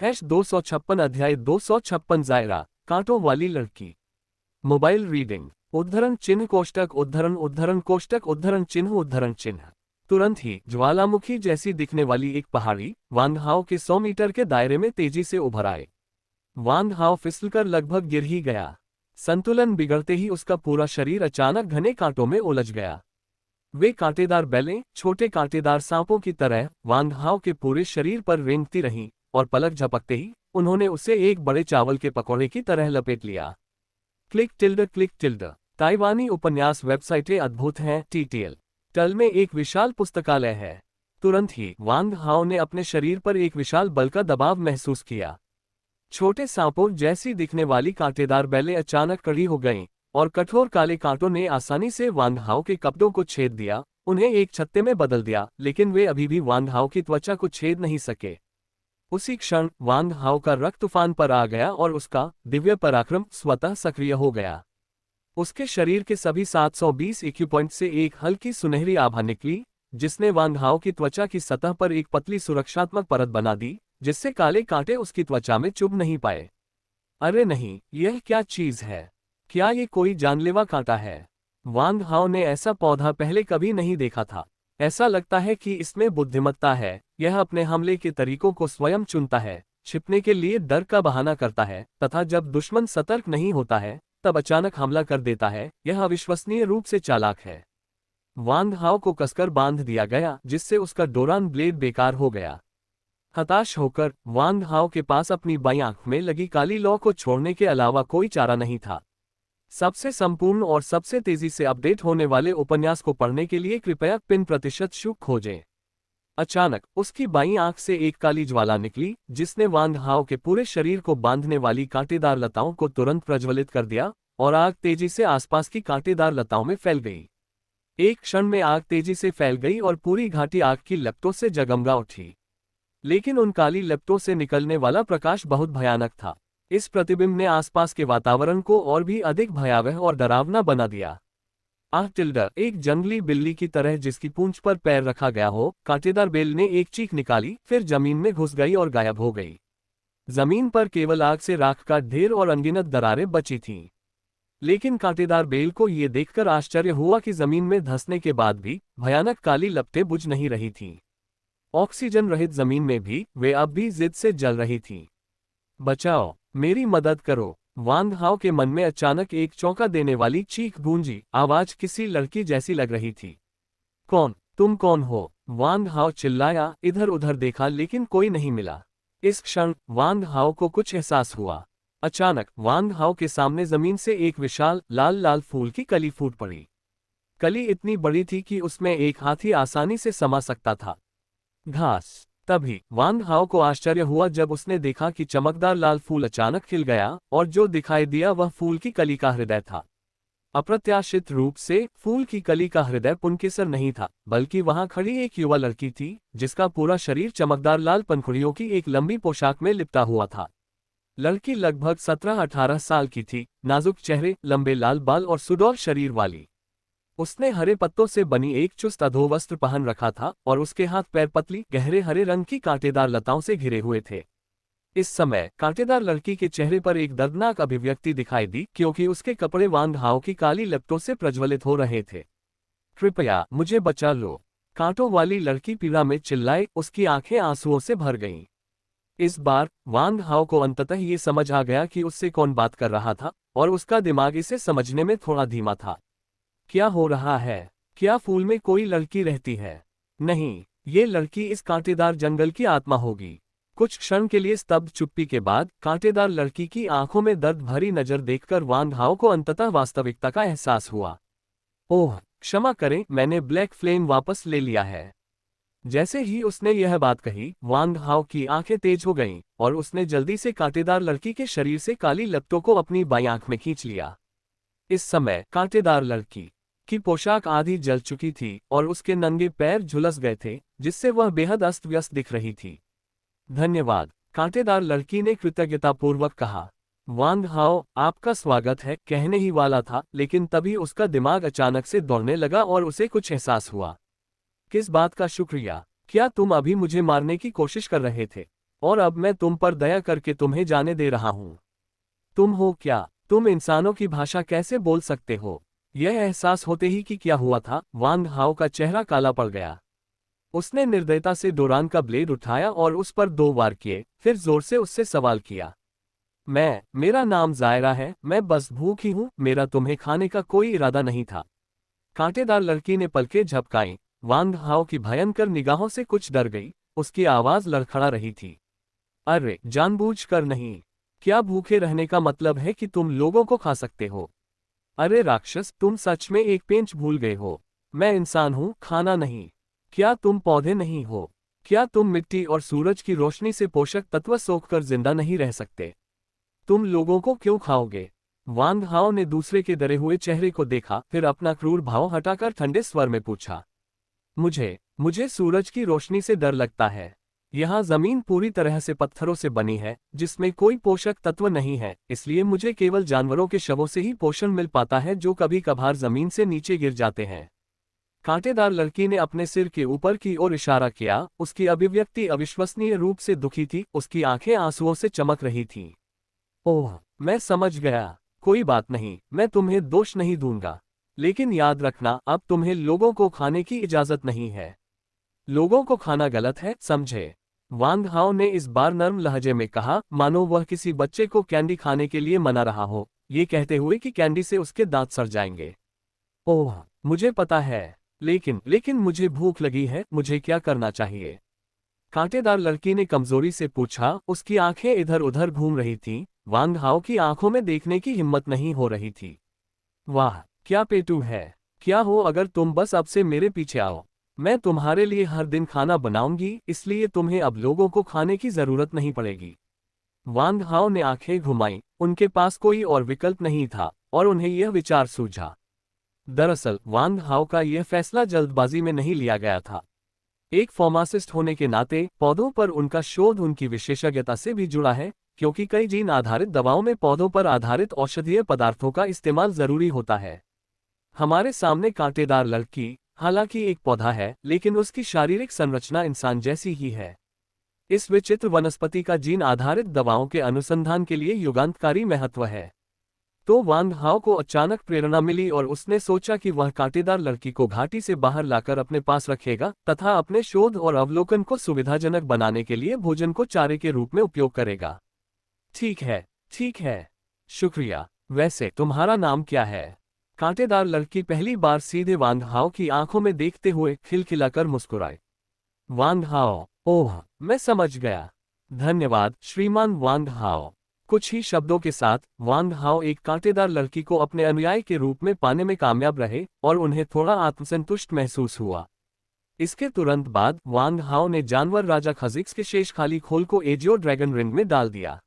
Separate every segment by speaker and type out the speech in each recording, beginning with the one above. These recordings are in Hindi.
Speaker 1: 256 अध्याय 256 जायरा, कांटों वाली लड़की। Mobile reading. उद्धरण चिन्ह कोष्टक उद्धरण कोष्टक उद्धरण चिन्ह। तुरंत ही ज्वालामुखी जैसी दिखने वाली एक पहाड़ी वांग हाओ के 100 मीटर के दायरे में तेजी से उभर आए। वांग हाओ फिसलकर लगभग गिर ही गया। संतुलन बिगड़ते ही उसका पूरा शरीर अचानक घने कांटों में उलझ गया। वे कांटेदार बेलें छोटे कांटेदार सांपों की तरह वांग हाओ के पूरे शरीर पर रेंगती रहीं, और पलक झपकते ही उन्होंने उसे एक बड़े चावल के पकौड़े की तरह लपेट लिया। Click tilde. ताइवानी उपन्यास वेबसाइटें अद्भुत हैं। TTL टल में एक विशाल पुस्तकालय है। तुरंत ही वांग हाओ ने अपने शरीर पर एक विशाल बल का दबाव महसूस किया। छोटे सांपों जैसी दिखने वाली कांटेदार बेलें अचानक कड़ी हो गईं, और कठोर काले कांटों ने आसानी से वांग हाओ के कपड़ों को छेद दिया, उन्हें एक छत्ते में बदल दिया, लेकिन वे अभी भी वांग हाओ की त्वचा को छेद नहीं सके। उसी क्षण वांग हाओ का रक्त तूफान पर आ गया और उसका दिव्य पराक्रम स्वतः सक्रिय हो गया। उसके शरीर के सभी 720 IQ पॉइंट से एक हल्की सुनहरी आभा निकली, जिसने वांग हाओ की त्वचा की सतह पर एक पतली सुरक्षात्मक परत बना दी, जिससे काले कांटे उसकी त्वचा में चुभ नहीं पाए। अरे नहीं, यह क्या चीज है? क्या ये कोई जानलेवा कांटा है? वांग हाओ ने ऐसा पौधा पहले कभी नहीं देखा था। ऐसा लगता है कि इसमें बुद्धिमत्ता है। यह अपने हमले के तरीकों को स्वयं चुनता है, छिपने के लिए डर का बहाना करता है, तथा जब दुश्मन सतर्क नहीं होता है तब अचानक हमला कर देता है। यह अविश्वसनीय रूप से चालाक है। वांग हाओ को कसकर बांध दिया गया, जिससे उसका डोरान ब्लेड बेकार हो गया। हताश होकर वांग हाओ के पास अपनी बाईं आंख में लगी काली लौ को छोड़ने के अलावा कोई चारा नहीं था। सबसे संपूर्ण और सबसे तेजी से अपडेट होने वाले उपन्यास को पढ़ने के लिए कृपया पिन% खोजें। अचानक उसकी बाईं आंख से एक काली ज्वाला निकली, जिसने वांग हाओ के पूरे शरीर को बांधने वाली कांटेदार लताओं को तुरंत प्रज्वलित कर दिया, और आग तेजी से आसपास की कांटेदार लताओं में फैल गई। एक क्षण में आग तेजी से फैल गई और पूरी घाटी आग की लपटों से जगमगा उठी। लेकिन उन काली लपटों से निकलने वाला प्रकाश बहुत भयानक था। इस प्रतिबिंब ने आसपास के वातावरण को और भी अधिक भयावह और डरावना बना दिया। एक जंगली बिल्ली की तरह जिसकी पूंछ पर पैर रखा गया हो, कांटेदार बेल ने एक चीख निकाली, फिर जमीन में घुस गई और गायब हो गई। जमीन पर केवल आग से राख का ढेर और अनगिनत दरारें बची थीं। लेकिन कांटेदार बेल को ये देखकर आश्चर्य हुआ कि जमीन में धंसने के बाद भी भयानक काली लपटें बुझ नहीं रही थीं। ऑक्सीजन रहित जमीन में भी वे अब भी जिद से जल रही थीं। बचाओ, मेरी मदद करो! वांग हाओ के मन में अचानक एक चौंका देने वाली चीख गूंजी। आवाज किसी लड़की जैसी लग रही थी। कौन? तुम कौन हो? वांग हाओ चिल्लाया। इधर उधर देखा लेकिन कोई नहीं मिला। इस क्षण वांग हाओ को कुछ एहसास हुआ। अचानक वांग हाओ के सामने जमीन से एक विशाल लाल लाल फूल की कली फूट पड़ी। कली इतनी बड़ी थी कि उसमें एक हाथी आसानी से समा सकता था। घास। तभी वांग हाओ को आश्चर्य हुआ जब उसने देखा कि चमकदार लाल फूल अचानक खिल गया, और जो दिखाई दिया वह फूल की कली का हृदय था। अप्रत्याशित रूप से फूल की कली का हृदय पुनकेसर नहीं था, बल्कि वहां खड़ी एक युवा लड़की थी, जिसका पूरा शरीर चमकदार लाल पंखुड़ियों की एक लंबी पोशाक में लिपटा हुआ था। लड़की लगभग 17-18 साल की थी, नाजुक चेहरे, लंबे लाल बाल और सुडौल शरीर वाली। उसने हरे पत्तों से बनी एक चुस्त अधोवस्त्र पहन रखा था, और उसके हाथ पैर पतली गहरे हरे रंग की कांटेदार लताओं से घिरे हुए थे। इस समय कांटेदार लड़की के चेहरे पर एक दर्दनाक अभिव्यक्ति दिखाई दी, क्योंकि उसके कपड़े वांग हाओ की काली लपटों से प्रज्वलित हो रहे थे। कृपया मुझे बचा लो! कांटों वाली लड़की पीड़ा में चिल्लाई। उसकी आंखें आंसुओं से भर गईं। इस बार वांग हाओ को अंततः ये समझ आ गया कि उससे कौन बात कर रहा था, और उसका दिमाग इसे समझने में थोड़ा धीमा था। क्या हो रहा है? क्या फूल में कोई लड़की रहती है? नहीं, ये लड़की इस कांटेदार जंगल की आत्मा होगी। कुछ क्षण के लिए स्तब्ध चुप्पी के बाद कांटेदार लड़की की आंखों में दर्द भरी नजर देखकर वांग हाओ को अंततः वास्तविकता का एहसास हुआ। ओह, क्षमा करें, मैंने ब्लैक फ्लेम वापस ले लिया है। जैसे ही उसने यह बात कही, वांग हाओ की आंखें तेज हो गईं, और उसने जल्दी से कांटेदार लड़की के शरीर से काली लपटों को अपनी बाईं आंख में खींच लिया। इस समय कांटेदार लड़की की पोशाक आधी जल चुकी थी, और उसके नंगे पैर झुलस गए थे, जिससे वह बेहद अस्त व्यस्त दिख रही थी। धन्यवाद, कांटेदार लड़की ने कृतज्ञतापूर्वक कहा। वांग हाओ, आपका स्वागत है, कहने ही वाला था, लेकिन तभी उसका दिमाग अचानक से दौड़ने लगा और उसे कुछ एहसास हुआ। किस बात का शुक्रिया? क्या तुम अभी मुझे मारने की कोशिश कर रहे थे? और अब मैं तुम पर दया करके तुम्हें जाने दे रहा हूं। तुम हो क्या? तुम इंसानों की भाषा कैसे बोल सकते हो? यह एहसास होते ही कि क्या हुआ था, वांग हाओ का चेहरा काला पड़ गया। उसने निर्दयता से डोरान का ब्लेड उठाया और उस पर 2 वार किए, फिर जोर से उससे सवाल किया। मेरा नाम जायरा है, मैं बस भूखी हूं, मेरा तुम्हें खाने का कोई इरादा नहीं था। कांटेदार लड़की ने पलकें झपकाईं। वांग हाओ की भयंकर निगाहों से कुछ डर गई, उसकी आवाज लड़खड़ा रही थी। अरे, जानबूझकर नहीं। क्या भूखे रहने का मतलब है कि तुम लोगों को खा सकते हो? अरे राक्षस, तुम सच में एक पेंच भूल गए हो। मैं इंसान हूं, खाना नहीं। क्या तुम पौधे नहीं हो? क्या तुम मिट्टी और सूरज की रोशनी से पोषक तत्व सोखकर जिंदा नहीं रह सकते? तुम लोगों को क्यों खाओगे? वांग हाओ ने दूसरे के डरे हुए चेहरे को देखा, फिर अपना क्रूर भाव हटाकर ठंडे स्वर में पूछा। मुझे सूरज की रोशनी से डर लगता है। यहाँ जमीन पूरी तरह से पत्थरों से बनी है, जिसमें कोई पोषक तत्व नहीं है, इसलिए मुझे केवल जानवरों के शवों से ही पोषण मिल पाता है जो कभी कभार जमीन से नीचे गिर जाते हैं। कांटेदार लड़की ने अपने सिर के ऊपर की ओर इशारा किया, उसकी अभिव्यक्ति अविश्वसनीय रूप से दुखी थी, उसकी आंखें आंसुओं से चमक रही थीं। ओह, मैं समझ गया। कोई बात नहीं, मैं तुम्हें दोष नहीं दूंगा। लेकिन याद रखना, अब तुम्हें लोगों को खाने की इजाजत नहीं है। लोगों को खाना गलत है, समझे? वांग हाओ ने इस बार नर्म लहजे में कहा, मानो वह किसी बच्चे को कैंडी खाने के लिए मना रहा हो, ये कहते हुए कि कैंडी से उसके दांत सड़ जाएंगे। ओह, मुझे पता है, लेकिन मुझे भूख लगी है, मुझे क्या करना चाहिए? कांटेदार लड़की ने कमजोरी से पूछा, उसकी आंखें इधर उधर घूम रही थीं, वांग हाओ की आंखों में देखने की हिम्मत नहीं हो रही थी। वाह, क्या पेटू है! क्या हो अगर तुम बस अब से मेरे पीछे आओ। मैं तुम्हारे लिए हर दिन खाना बनाऊंगी, इसलिए तुम्हें अब लोगों को खाने की जरूरत नहीं पड़ेगी। वांग हाओ ने आंखें घुमाईं, उनके पास कोई और विकल्प नहीं था, और उन्हें यह विचार सूझा। दरअसल वांग हाओ का यह फैसला जल्दबाजी में नहीं लिया गया था। एक फार्मासिस्ट होने के नाते पौधों पर उनका शोध उनकी विशेषज्ञता से भी जुड़ा है, क्योंकि कई जीन आधारित दवाओं में पौधों पर आधारित औषधीय पदार्थों का इस्तेमाल जरूरी होता है। हमारे सामने कांटेदार लड़की हालांकि एक पौधा है, लेकिन उसकी शारीरिक संरचना इंसान जैसी ही है। इस विचित्र वनस्पति का जीन आधारित दवाओं के अनुसंधान के लिए युगांतकारी महत्व है। तो वांग हाओ को अचानक प्रेरणा मिली और उसने सोचा कि वह कांटेदार लड़की को घाटी से बाहर लाकर अपने पास रखेगा तथा अपने शोध और अवलोकन को सुविधाजनक बनाने के लिए भोजन को चारे के रूप में उपयोग करेगा। ठीक है, शुक्रिया। वैसे तुम्हारा नाम क्या है? कांटेदार लड़की पहली बार सीधे वांग हाओ की आंखों में देखते हुए खिलखिलाकर मुस्कुराई। वांग हाओ, ओह, मैं समझ गया। धन्यवाद श्रीमान वांग हाओ। कुछ ही शब्दों के साथ वांग हाओ एक कांटेदार लड़की को अपने अनुयायी के रूप में पाने में कामयाब रहे और उन्हें थोड़ा आत्मसंतुष्ट महसूस हुआ। इसके तुरंत बाद वांग हाओ ने जानवर राजा खजिक्स के शेष खाली खोल को एजियो ड्रैगन रिंग में डाल दिया।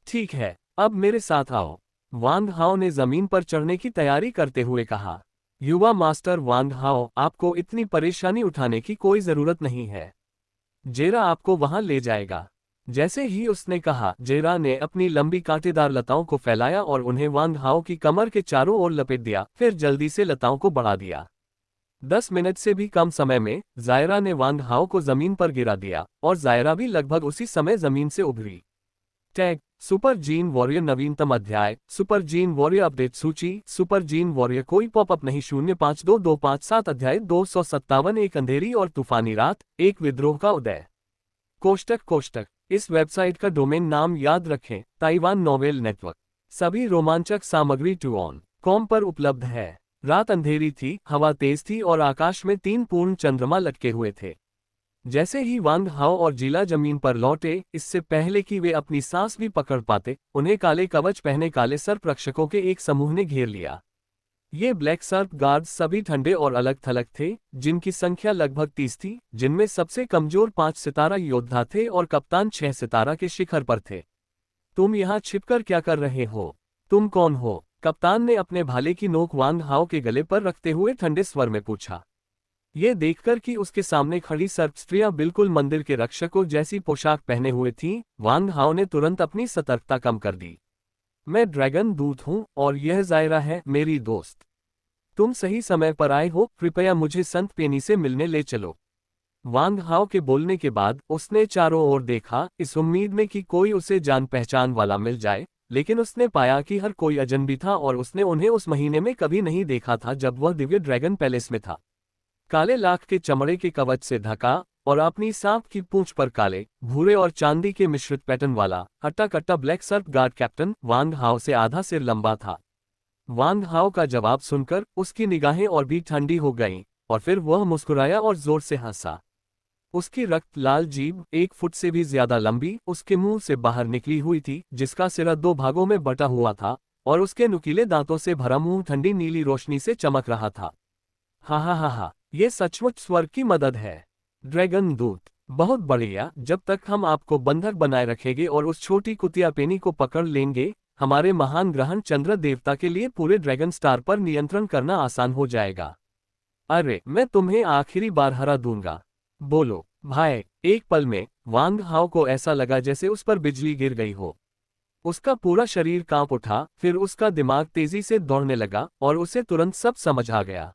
Speaker 1: ठीक है, अब मेरे साथ आओ, वांग हाओ ने जमीन पर चढ़ने की तैयारी करते हुए कहा। युवा मास्टर वांग हाओ, आपको इतनी परेशानी उठाने की कोई जरूरत नहीं है। जेरा आपको वहां ले जाएगा। जैसे ही उसने कहा, जेरा ने अपनी लंबी कांटेदार लताओं को फैलाया और उन्हें वांग हाओ की कमर के चारों ओर लपेट दिया, फिर जल्दी से लताओं को बढ़ा दिया। 10 मिनट से भी कम समय में जायरा ने वांग हाओ को जमीन पर गिरा दिया और जायरा भी लगभग उसी समय जमीन से उभरी। टैग सुपर जीन वॉरियर नवीनतम अध्याय सुपर जीन वॉरियर अपडेट सूची सुपर जीन वॉरियर कोई पॉपअप नहीं 052257 अध्याय 257 एक अंधेरी और तूफानी रात एक विद्रोह का उदय। कोष्टक इस वेबसाइट का डोमेन नाम याद रखें, ताइवान नोवेल नेटवर्क। सभी रोमांचक सामग्री टू.com पर उपलब्ध है। रात अंधेरी थी, हवा तेज थी और आकाश में 3 पूर्ण चंद्रमा लटके हुए थे। जैसे ही वांग हाओ और जीला जमीन पर लौटे, इससे पहले कि वे अपनी सांस भी पकड़ पाते, उन्हें काले कवच पहने काले सर्प रक्षकों के एक समूह ने घेर लिया। ये ब्लैक सर्प गार्ड्स सभी ठंडे और अलग थलग थे, जिनकी संख्या लगभग 30 थी, जिनमें सबसे कमजोर 5 सितारा योद्धा थे और कप्तान 6 सितारा के शिखर पर थे। तुम यहाँ छिपकर क्या कर रहे हो? तुम कौन हो? कप्तान ने अपने भाले की नोक वांग हाओ के गले पर रखते हुए ठंडे स्वर में पूछा। ये देखकर कि उसके सामने खड़ी सर्प स्त्रियां बिल्कुल मंदिर के रक्षकों जैसी पोशाक पहने हुए थीं, वांग हाओ ने तुरंत अपनी सतर्कता कम कर दी। मैं ड्रैगन दूत हूं और यह जायरा है, मेरी दोस्त। तुम सही समय पर आए हो, कृपया मुझे संत पेनी से मिलने ले चलो। वांग हाओ के बोलने के बाद उसने चारों ओर देखा, इस उम्मीद में कि कोई उसे जान पहचान वाला मिल जाए, लेकिन उसने पाया कि हर कोई अजनबी था और उसने उन्हें उस महीने में कभी नहीं देखा था जब वह दिव्य ड्रैगन पैलेस में था। काले लाख के चमड़े के कवच से ढका और अपनी सांप की पूंछ पर काले, भूरे और चांदी के मिश्रित पैटर्न वाला हट्टा कट्टा ब्लैक सर्प गार्ड कैप्टन वांग हाओ से आधा सिर लंबा था। वांग हाओ का जवाब सुनकर उसकी निगाहें और भी ठंडी हो गईं, और फिर वह मुस्कुराया और जोर से हंसा। उसकी रक्त लाल जीभ 1 फुट से भी ज्यादा लंबी उसके मुंह से बाहर निकली हुई थी, जिसका सिरा 2 भागों में बटा हुआ था, और उसके नुकीले दांतों से भरा मुंह ठंडी नीली रोशनी से चमक रहा था। हा हा हा हा, ये सचमुच स्वर्ग की मदद है। ड्रैगन दूत, बहुत बढ़िया। जब तक हम आपको बंधक बनाए रखेंगे और उस छोटी कुतिया पेनी को पकड़ लेंगे, हमारे महान ग्रहण चंद्र देवता के लिए पूरे ड्रैगन स्टार पर नियंत्रण करना आसान हो जाएगा। अरे, मैं तुम्हें आखिरी बार हरा दूंगा। बोलो भाई। एक पल में वांग हाओ को ऐसा लगा जैसे उस पर बिजली गिर गई हो। उसका पूरा शरीर कांप उठा, फिर उसका दिमाग तेजी से दौड़ने लगा और उसे तुरंत सब समझ आ गया।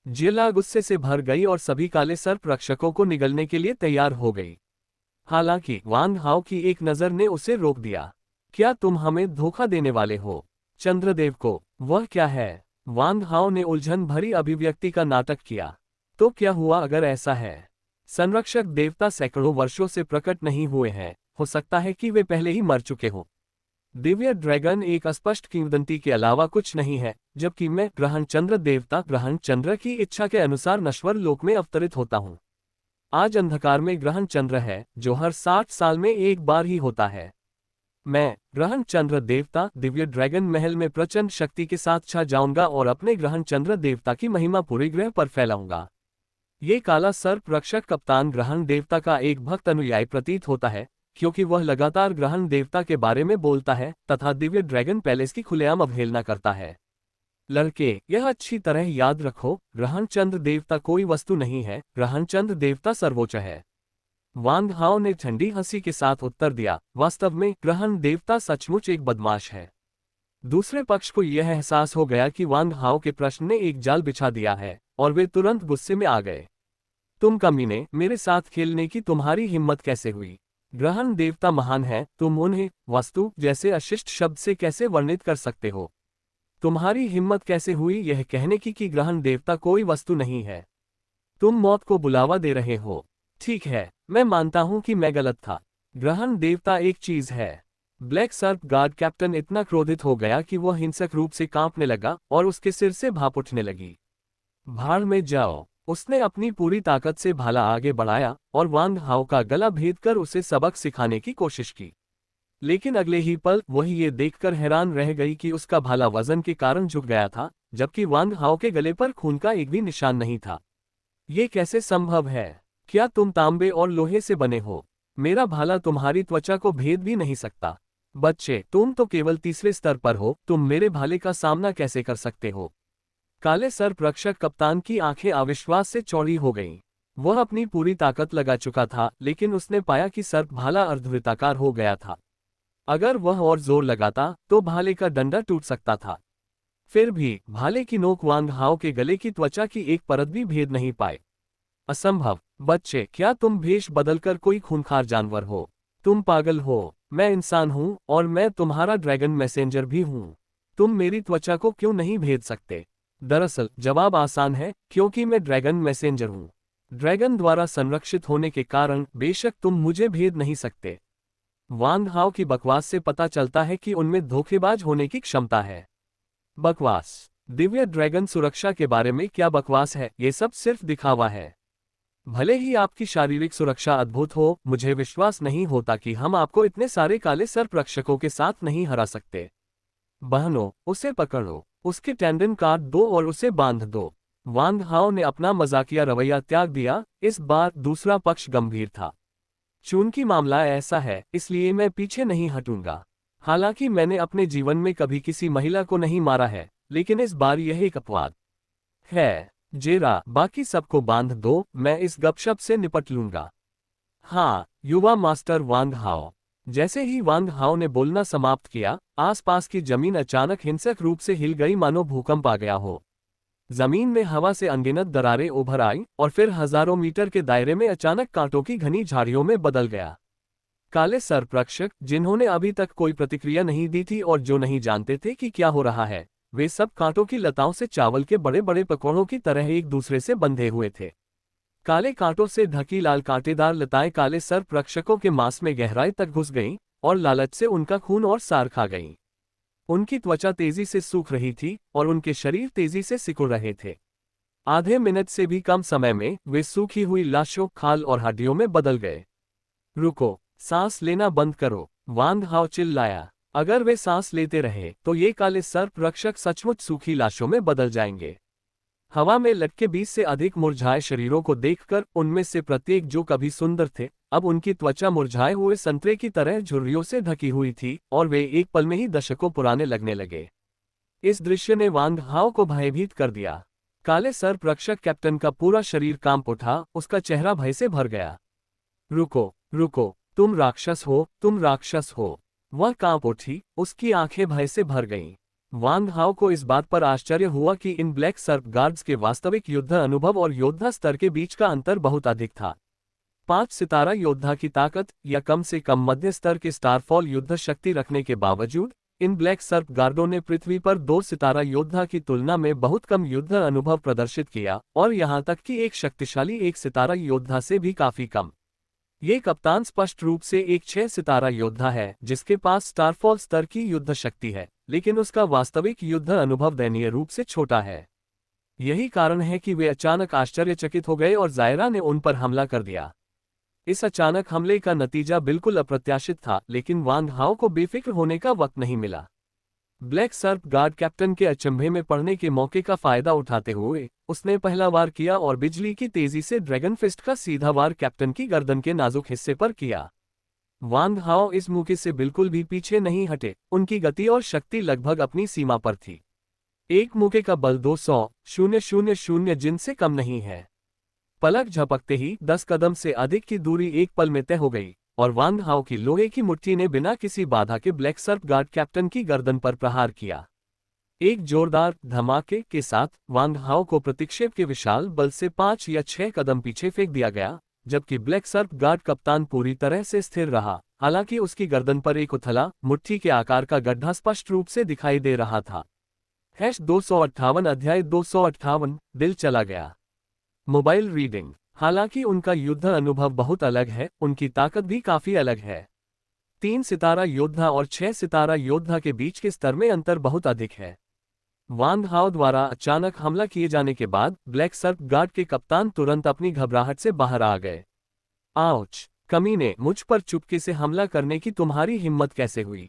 Speaker 1: जिला गुस्से से भर गई और सभी काले सर्प रक्षकों को निगलने के लिए तैयार हो गई। हालांकि वांग हाओ की एक नजर ने उसे रोक दिया। क्या तुम हमें धोखा देने वाले हो? चंद्रदेव को? वह क्या है? वांग हाओ ने उलझन भरी अभिव्यक्ति का नाटक किया। तो क्या हुआ अगर ऐसा है? संरक्षक देवता सैकड़ों वर्षों से प्रकट नहीं हुए हैं, हो सकता है कि वे पहले ही मर चुके हों। दिव्य ड्रैगन एक अस्पष्ट किंवदंती के अलावा कुछ नहीं है, जबकि मैं ग्रहण चंद्र देवता ग्रहण चंद्र की इच्छा के अनुसार नश्वर लोक में अवतरित होता हूँ। आज अंधकार में ग्रहण चंद्र है, जो हर 60 साल में एक बार ही होता है। मैं ग्रहण चंद्र देवता दिव्य ड्रैगन महल में प्रचंड शक्ति के साथ छा जाऊंगा और अपने ग्रहण चंद्र देवता की महिमा पूरे ग्रह पर फैलाऊंगा। ये काला सर्प रक्षक कप्तान ग्रहण देवता का एक भक्त अनुयायी प्रतीत होता है, क्योंकि वह लगातार ग्रहण देवता के बारे में बोलता है तथा दिव्य ड्रैगन पैलेस की खुलेआम अवहेलना करता है। लड़के, यह अच्छी तरह याद रखो, ग्रहण चंद्र देवता कोई वस्तु नहीं है, ग्रहण चंद्र देवता सर्वोच्च है। वांग हाओ ने ठंडी हंसी के साथ उत्तर दिया, वास्तव में ग्रहण देवता सचमुच एक बदमाश है। दूसरे पक्ष को यह एहसास हो गया कि वांग हाओ के प्रश्न ने एक जाल बिछा दिया है, और वे तुरंत गुस्से में आ गए। तुम कमीने, मेरे साथ खेलने की तुम्हारी हिम्मत कैसे हुई? ग्रहण देवता महान है, तुम उन्हें वस्तु जैसे अशिष्ट शब्द से कैसे वर्णित कर सकते हो? तुम्हारी हिम्मत कैसे हुई यह कहने की कि ग्रहण देवता कोई वस्तु नहीं है? तुम मौत को बुलावा दे रहे हो। ठीक है, मैं मानता हूं कि मैं गलत था। ग्रहण देवता एक चीज है। ब्लैक सर्प गार्ड कैप्टन इतना क्रोधित हो गया कि वह हिंसक रूप से कांपने लगा और उसके सिर से भाप उठने लगी। भाड़ में जाओ। उसने अपनी पूरी ताकत से भाला आगे बढ़ाया और वांग हाओ का गला भेद कर उसे सबक सिखाने की कोशिश की। लेकिन अगले ही पल वह ये देखकर हैरान रह गई कि उसका भाला वजन के कारण झुक गया था, जबकि वांग हाओ के गले पर खून का एक भी निशान नहीं था। ये कैसे संभव है? क्या तुम तांबे और लोहे से बने हो? मेरा भाला तुम्हारी त्वचा को भेद भी नहीं सकता। बच्चे, तुम तो केवल तीसरे स्तर पर हो, तुम मेरे भाले का सामना कैसे कर सकते हो? काले सर्प रक्षक कप्तान की आंखें अविश्वास से चौड़ी हो गईं। वह अपनी पूरी ताकत लगा चुका था, लेकिन उसने पाया कि सर्प भाला अर्धवृत्ताकार हो गया था। अगर वह और जोर लगाता तो भाले का डंडा टूट सकता था। फिर भी भाले की नोक वांग हाओ के गले की त्वचा की एक परत भी भेद नहीं पाए। असंभव। बच्चे, क्या तुम भेष बदलकर कोई खूंखार जानवर हो? तुम पागल हो। मैं इंसान हूं और मैं तुम्हारा ड्रैगन मैसेंजर भी हूं। तुम मेरी त्वचा को क्यों नहीं भेद सकते? दरअसल जवाब आसान है, क्योंकि मैं ड्रैगन मैसेंजर हूं। ड्रैगन द्वारा संरक्षित होने के कारण बेशक तुम मुझे भेद नहीं सकते। वांग हाओ की बकवास से पता चलता है कि उनमें धोखेबाज होने की क्षमता है। बकवास? दिव्य ड्रैगन सुरक्षा के बारे में क्या बकवास है? ये सब सिर्फ दिखावा है। भले ही आपकी शारीरिक सुरक्षा अद्भुत हो, मुझे विश्वास नहीं होता कि हम आपको इतने सारे काले सर्प रक्षकों के साथ नहीं हरा सकते। बहनों, उसे पकड़ो, उसके टेंडन काट दो और उसे बांध दो। वांग हाओ ने अपना मजाकिया रवैया त्याग दिया। इस बार दूसरा पक्ष गंभीर था। चूंकि मामला ऐसा है, इसलिए मैं पीछे नहीं हटूंगा। हालांकि मैंने अपने जीवन में कभी किसी महिला को नहीं मारा है, लेकिन इस बार यह एक अपवाद है। जेरा, बाकी सबको बांध दो, मैं इस गपशप से निपट लूंगा। हाँ, युवा मास्टर वांग हाओ। जैसे ही वांग हाओ ने बोलना समाप्त किया, आसपास की जमीन अचानक हिंसक रूप से हिल गई, मानो भूकंप आ गया हो। जमीन में हवा से अनगिनत दरारें उभर आई और फिर हजारों मीटर के दायरे में अचानक कांटों की घनी झाड़ियों में बदल गया। काले सर्परक्षक, जिन्होंने अभी तक कोई प्रतिक्रिया नहीं दी थी और जो नहीं जानते थे कि क्या हो रहा है, वे सब कांटों की लताओं से चावल के बड़े बड़े पकौड़ों की तरह एक दूसरे से बंधे हुए थे। काले कांटों से ढकी लाल कांटेदार लताएं काले सर्परक्षकों के मांस में गहराई तक घुस गईं और लालच से उनका खून और सार खा गईं। उनकी त्वचा तेजी से सूख रही थी और उनके शरीर तेजी से सिकुड़ रहे थे। आधे मिनट से भी कम समय में वे सूखी हुई लाशों, खाल और हड्डियों में बदल गए। रुको, सांस लेना बंद करो, वांग हाओ चिल्लाया। अगर वे सांस लेते रहे तो ये काले सर्परक्षक सचमुच सूखी लाशों में बदल जाएंगे। हवा में लटके 20 से अधिक मुरझाए शरीरों को देखकर उनमें से प्रत्येक, जो कभी सुंदर थे, अब उनकी त्वचा मुरझाए हुए संतरे की तरह झुर्रियों से ढकी हुई थी और वे एक पल में ही दशकों पुराने लगने लगे। इस दृश्य ने वांग हाओ को भयभीत कर दिया। काले सर्परक्षक कैप्टन का पूरा शरीर कांप उठा, उसका चेहरा भय से भर गया। रुको, रुको, तुम राक्षस हो, तुम राक्षस हो। वह कांप उठी, उसकी आंखें भय से भर गईं। वांग हाओ को इस बात पर आश्चर्य हुआ कि इन ब्लैक सर्प गार्ड्स के वास्तविक युद्ध अनुभव और योद्धा स्तर के बीच का अंतर बहुत अधिक था। 5 सितारा योद्धा की ताकत या कम से कम मध्य स्तर के स्टारफॉल युद्ध शक्ति रखने के बावजूद इन ब्लैक सर्प गार्डों ने पृथ्वी पर 2 सितारा योद्धा की तुलना में बहुत कम युद्ध अनुभव प्रदर्शित किया, और यहां तक कि एक शक्तिशाली 1 सितारा योद्धा से भी काफी कम। ये कप्तान स्पष्ट रूप से एक 6 सितारा योद्धा है जिसके पास स्टारफॉल स्तर की युद्ध शक्ति है, लेकिन उसका वास्तविक युद्ध अनुभव दयनीय रूप से छोटा है। यही कारण है कि वे अचानक आश्चर्यचकित हो गए और जायरा ने उन पर हमला कर दिया। इस अचानक हमले का नतीजा बिल्कुल अप्रत्याशित था, लेकिन वांग हाओ को बेफिक्र होने का वक्त नहीं मिला। ब्लैक सर्प गार्ड कैप्टन के अचंभे में पड़ने के मौके का फायदा उठाते हुए उसने पहला वार किया और बिजली की तेजी से ड्रैगन फिस्ट का सीधा वार कैप्टन की गर्दन के नाजुक हिस्से पर किया। वांग हाओ इस मौके से बिल्कुल भी पीछे नहीं हटे, उनकी गति और शक्ति लगभग अपनी सीमा पर थी। एक मौके का बल 200,000 जिन से कम नहीं है। पलक झपकते ही 10 कदम से अधिक की दूरी एक पल में तय हो गई और वांग हाओ की लोहे की मुट्ठी ने बिना किसी बाधा के ब्लैक सर्प गार्ड कैप्टन की गर्दन पर प्रहार किया। एक जोरदार धमाके के साथ वांग हाओ को प्रतिक्षेप के विशाल बल से 5 या 6 कदम पीछे फेंक दिया गया, जबकि ब्लैक सर्प गार्ड कप्तान पूरी तरह से स्थिर रहा। हालांकि उसकी गर्दन पर एक उथला, मुट्ठी के आकार का गड्ढा स्पष्ट रूप से दिखाई दे रहा था। 258 अध्याय 258 दिल चला गया। Mobile reading. हालांकि उनका युद्ध अनुभव बहुत अलग है, उनकी ताकत भी काफी अलग है। 3 सितारा योद्धा और 6 सितारा योद्धा के बीच के स्तर में अंतर बहुत अधिक है। वांग हाओ द्वारा अचानक हमला किए जाने के बाद ब्लैक सर्प गार्ड के कप्तान तुरंत अपनी घबराहट से बाहर आ गए। आउच, कमीने, मुझ पर चुपके से हमला करने की तुम्हारी हिम्मत कैसे हुई?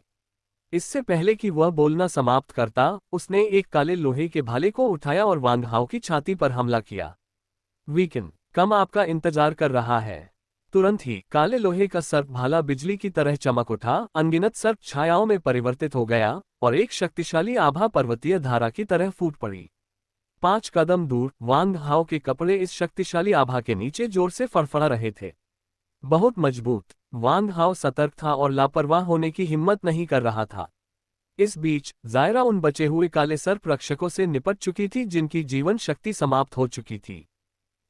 Speaker 1: इससे पहले कि वह बोलना समाप्त करता, उसने एक काले लोहे के भाले को उठाया और वांग हाओ की छाती पर हमला किया। वीकेंड कम आपका इंतजार कर रहा है। तुरंत ही काले लोहे का सर्प भाला बिजली की तरह चमक उठा, अनगिनत सर्प छायाओं में परिवर्तित हो गया और एक शक्तिशाली आभा पर्वतीय धारा की तरह फूट पड़ी। 5 कदम दूर वांग हाओ के कपड़े इस शक्तिशाली आभा के नीचे जोर से फड़फड़ा रहे थे। बहुत मजबूत। वांग हाओ सतर्क था और लापरवाह होने की हिम्मत नहीं कर रहा था। इस बीच जायरा उन बचे हुए काले सर्प रक्षकों से निपट चुकी थी जिनकी जीवन शक्ति समाप्त हो चुकी थी।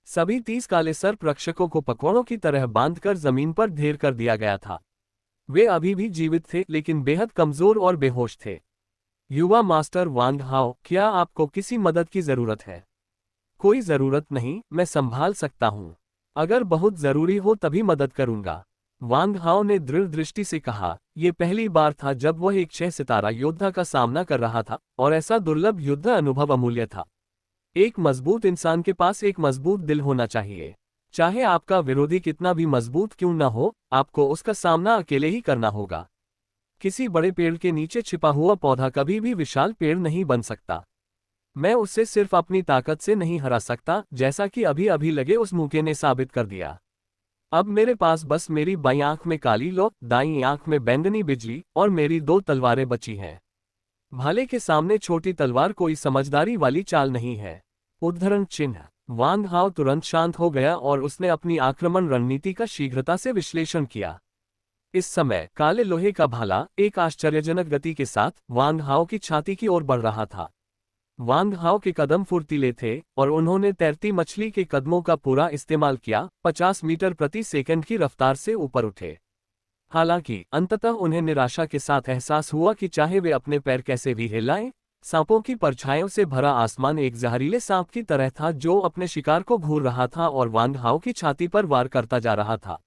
Speaker 1: सभी 30 काले सर्प रक्षकों को पकवाड़ों की तरह बांधकर जमीन पर ढेर कर दिया गया था। वे अभी भी जीवित थे, लेकिन बेहद कमजोर और बेहोश थे। युवा मास्टर वांग हाओ, क्या आपको किसी मदद की जरूरत है? कोई जरूरत नहीं, मैं संभाल सकता हूँ। अगर बहुत जरूरी हो तभी मदद करूंगा, वांग हाओ ने दृढ़ दृष्टि से कहा। यह पहली बार था जब वह एक 6 सितारा योद्धा का सामना कर रहा था, और ऐसा दुर्लभ युद्ध अनुभव अमूल्य था। एक मजबूत इंसान के पास एक मजबूत दिल होना चाहिए। चाहे आपका विरोधी कितना भी मजबूत क्यों न हो, आपको उसका सामना अकेले ही करना होगा। किसी बड़े पेड़ के नीचे छिपा हुआ पौधा कभी भी विशाल पेड़ नहीं बन सकता। मैं उसे सिर्फ अपनी ताकत से नहीं हरा सकता, जैसा कि अभी अभी लगे उस मौके ने साबित कर दिया। अब मेरे पास बस मेरी बाईं आंख में काली लो, दाईं आंख में बैंगनी बिजली और मेरी 2 तलवारें बची हैं। भाले के सामने छोटी तलवार कोई समझदारी वाली चाल नहीं है। उद्धरण चिन्ह। वांग हाओ तुरंत शांत हो गया और उसने अपनी आक्रमण रणनीति का शीघ्रता से विश्लेषण किया। इस समय काले लोहे का भाला एक आश्चर्यजनक गति के साथ वांग हाओ की छाती की ओर बढ़ रहा था। वांग हाओ के कदम फुर्तीले थे और उन्होंने तैरती मछली के कदमों का पूरा इस्तेमाल किया, 50 मीटर प्रति सेकंड की रफ्तार से ऊपर उठे। हालांकि अंततः उन्हें निराशा के साथ एहसास हुआ कि चाहे वे अपने पैर कैसे भी हिलाएं, सांपों की परछाइयों से भरा आसमान एक जहरीले सांप की तरह था जो अपने शिकार को घूर रहा था और वांग हाओ की छाती पर वार करता जा रहा था।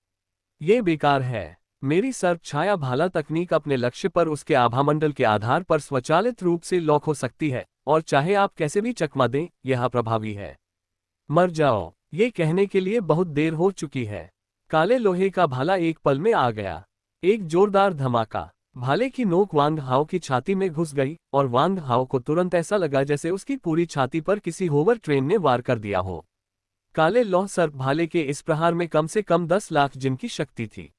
Speaker 1: ये बेकार है। मेरी सर्प छाया भाला तकनीक अपने लक्ष्य पर उसके आभामंडल के आधार पर स्वचालित रूप से लॉक हो सकती है और चाहे आप कैसे भी चकमा दें, यह प्रभावी है। मर जाओ, ये कहने के लिए बहुत देर हो चुकी है। काले लोहे का भाला एक पल में आ गया। एक जोरदार धमाका, भाले की नोक वांग हाओ की छाती में घुस गई और वांग हाओ को तुरंत ऐसा लगा जैसे उसकी पूरी छाती पर किसी होवर ट्रेन ने वार कर दिया हो। काले लौह सर्प भाले के इस प्रहार में कम से कम 10 लाख जिन की शक्ति थी।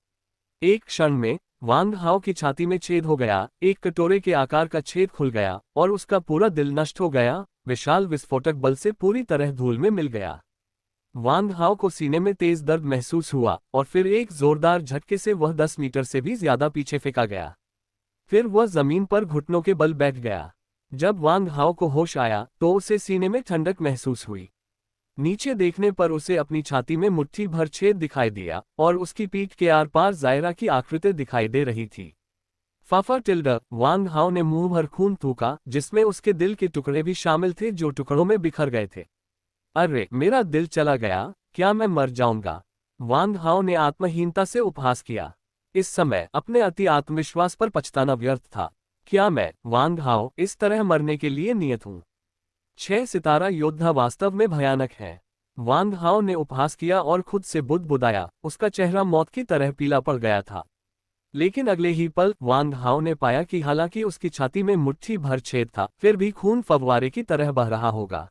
Speaker 1: एक क्षण में वांग हाओ की छाती में छेद हो गया, एक कटोरे के आकार का छेद खुल गया और उसका पूरा दिल नष्ट हो गया, विशाल विस्फोटक बल से पूरी तरह धूल में मिल गया। वांग हाओ को सीने में तेज दर्द महसूस हुआ और फिर एक जोरदार झटके से वह 10 मीटर से भी ज्यादा पीछे फेंका गया। फिर वह जमीन पर घुटनों के बल बैठ गया। जब वांग हाओ को होश आया तो उसे सीने में ठंडक महसूस हुई। नीचे देखने पर उसे अपनी छाती में मुट्ठी भर छेद दिखाई दिया और उसकी पीठ के आर पार जायरा की आकृति दिखाई दे रही थी। फाफा टिल्डर, वांग हाओ ने मुंह भर खून थूका, जिसमें उसके दिल के टुकड़े भी शामिल थे जो टुकड़ों में बिखर गए थे। अरे, मेरा दिल चला गया, क्या मैं मर जाऊंगा? वांग हाओ ने आत्महीनता से उपहास किया। इस समय अपने अति आत्मविश्वास पर पछताना व्यर्थ था। क्या मैं, वांग हाओ, इस तरह मरने के लिए नियत हूं? 6 सितारा योद्धा वास्तव में भयानक है। वांग हाओ ने उपहास किया और खुद से बुदबुदाया। उसका चेहरा मौत की तरह पीला पड़ गया था। लेकिन अगले ही पल वांग हाओ ने पाया कि हालांकि उसकी छाती में मुट्ठी भर छेद था, फिर भी खून फव्वारे की तरह बह रहा होगा।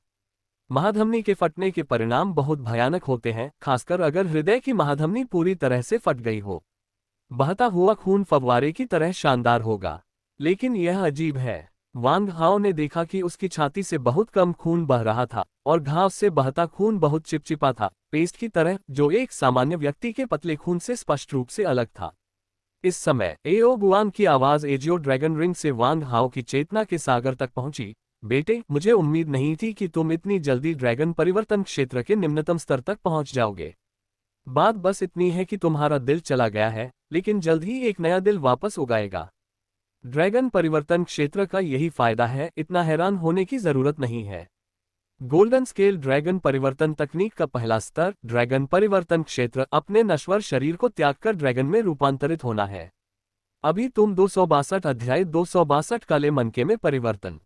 Speaker 1: महाधमनी के फटने के परिणाम बहुत भयानक होते हैं, खासकर अगर हृदय की महाधमनी पूरी तरह से फट गई हो। बहता हुआ खून फव्वारे की तरह शानदार होगा। लेकिन यह अजीब है। वांग हाओ ने देखा कि उसकी छाती से बहुत कम खून बह रहा था और घाव से बहता खून बहुत चिपचिपा था, पेस्ट की तरह, जो एक सामान्य व्यक्ति के पतले खून से स्पष्ट रूप से अलग था। इस समय एओ गुआन की आवाज एजियो ड्रैगन रिंग से वांग हाओ की चेतना के सागर तक पहुंची। बेटे, मुझे उम्मीद नहीं थी कि तुम इतनी जल्दी ड्रैगन परिवर्तन क्षेत्र के निम्नतम स्तर तक पहुंच जाओगे। बात बस इतनी है कि तुम्हारा दिल चला गया है, लेकिन जल्द ही एक नया दिल वापस उगाएगा। ड्रैगन परिवर्तन क्षेत्र का यही फायदा है, इतना हैरान होने की जरूरत नहीं है। गोल्डन स्केल ड्रैगन परिवर्तन तकनीक का पहला स्तर, ड्रैगन परिवर्तन क्षेत्र, अपने नश्वर शरीर को त्यागकर ड्रैगन में रूपांतरित होना है। अभी तुम 262 अध्याय 262 काले मनके में परिवर्तन।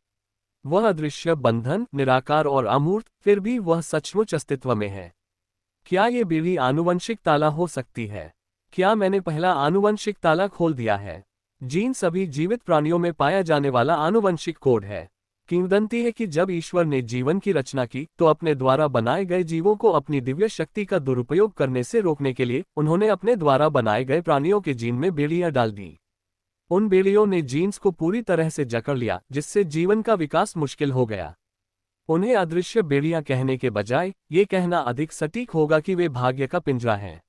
Speaker 1: वह अदृश्य बंधन, निराकार और अमूर्त, फिर भी वह सचमुच अस्तित्व में है। क्या ये बीवी आनुवंशिक ताला हो सकती है? क्या मैंने पहला आनुवंशिक ताला खोल दिया है? जीन सभी जीवित प्राणियों में पाया जाने वाला आनुवंशिक कोड है। किंवदंती है कि जब ईश्वर ने जीवन की रचना की तो अपने द्वारा बनाए गए जीवों को अपनी दिव्य शक्ति का दुरुपयोग करने से रोकने के लिए उन्होंने अपने द्वारा बनाए गए प्राणियों के जीन में बेड़ियां डाल दी। उन बेड़ियों ने जीन्स को पूरी तरह से जकड़ लिया, जिससे जीवन का विकास मुश्किल हो गया। उन्हें अदृश्य बेड़ियां कहने के बजाय ये कहना अधिक सटीक होगा कि वे भाग्य का पिंजरा हैं।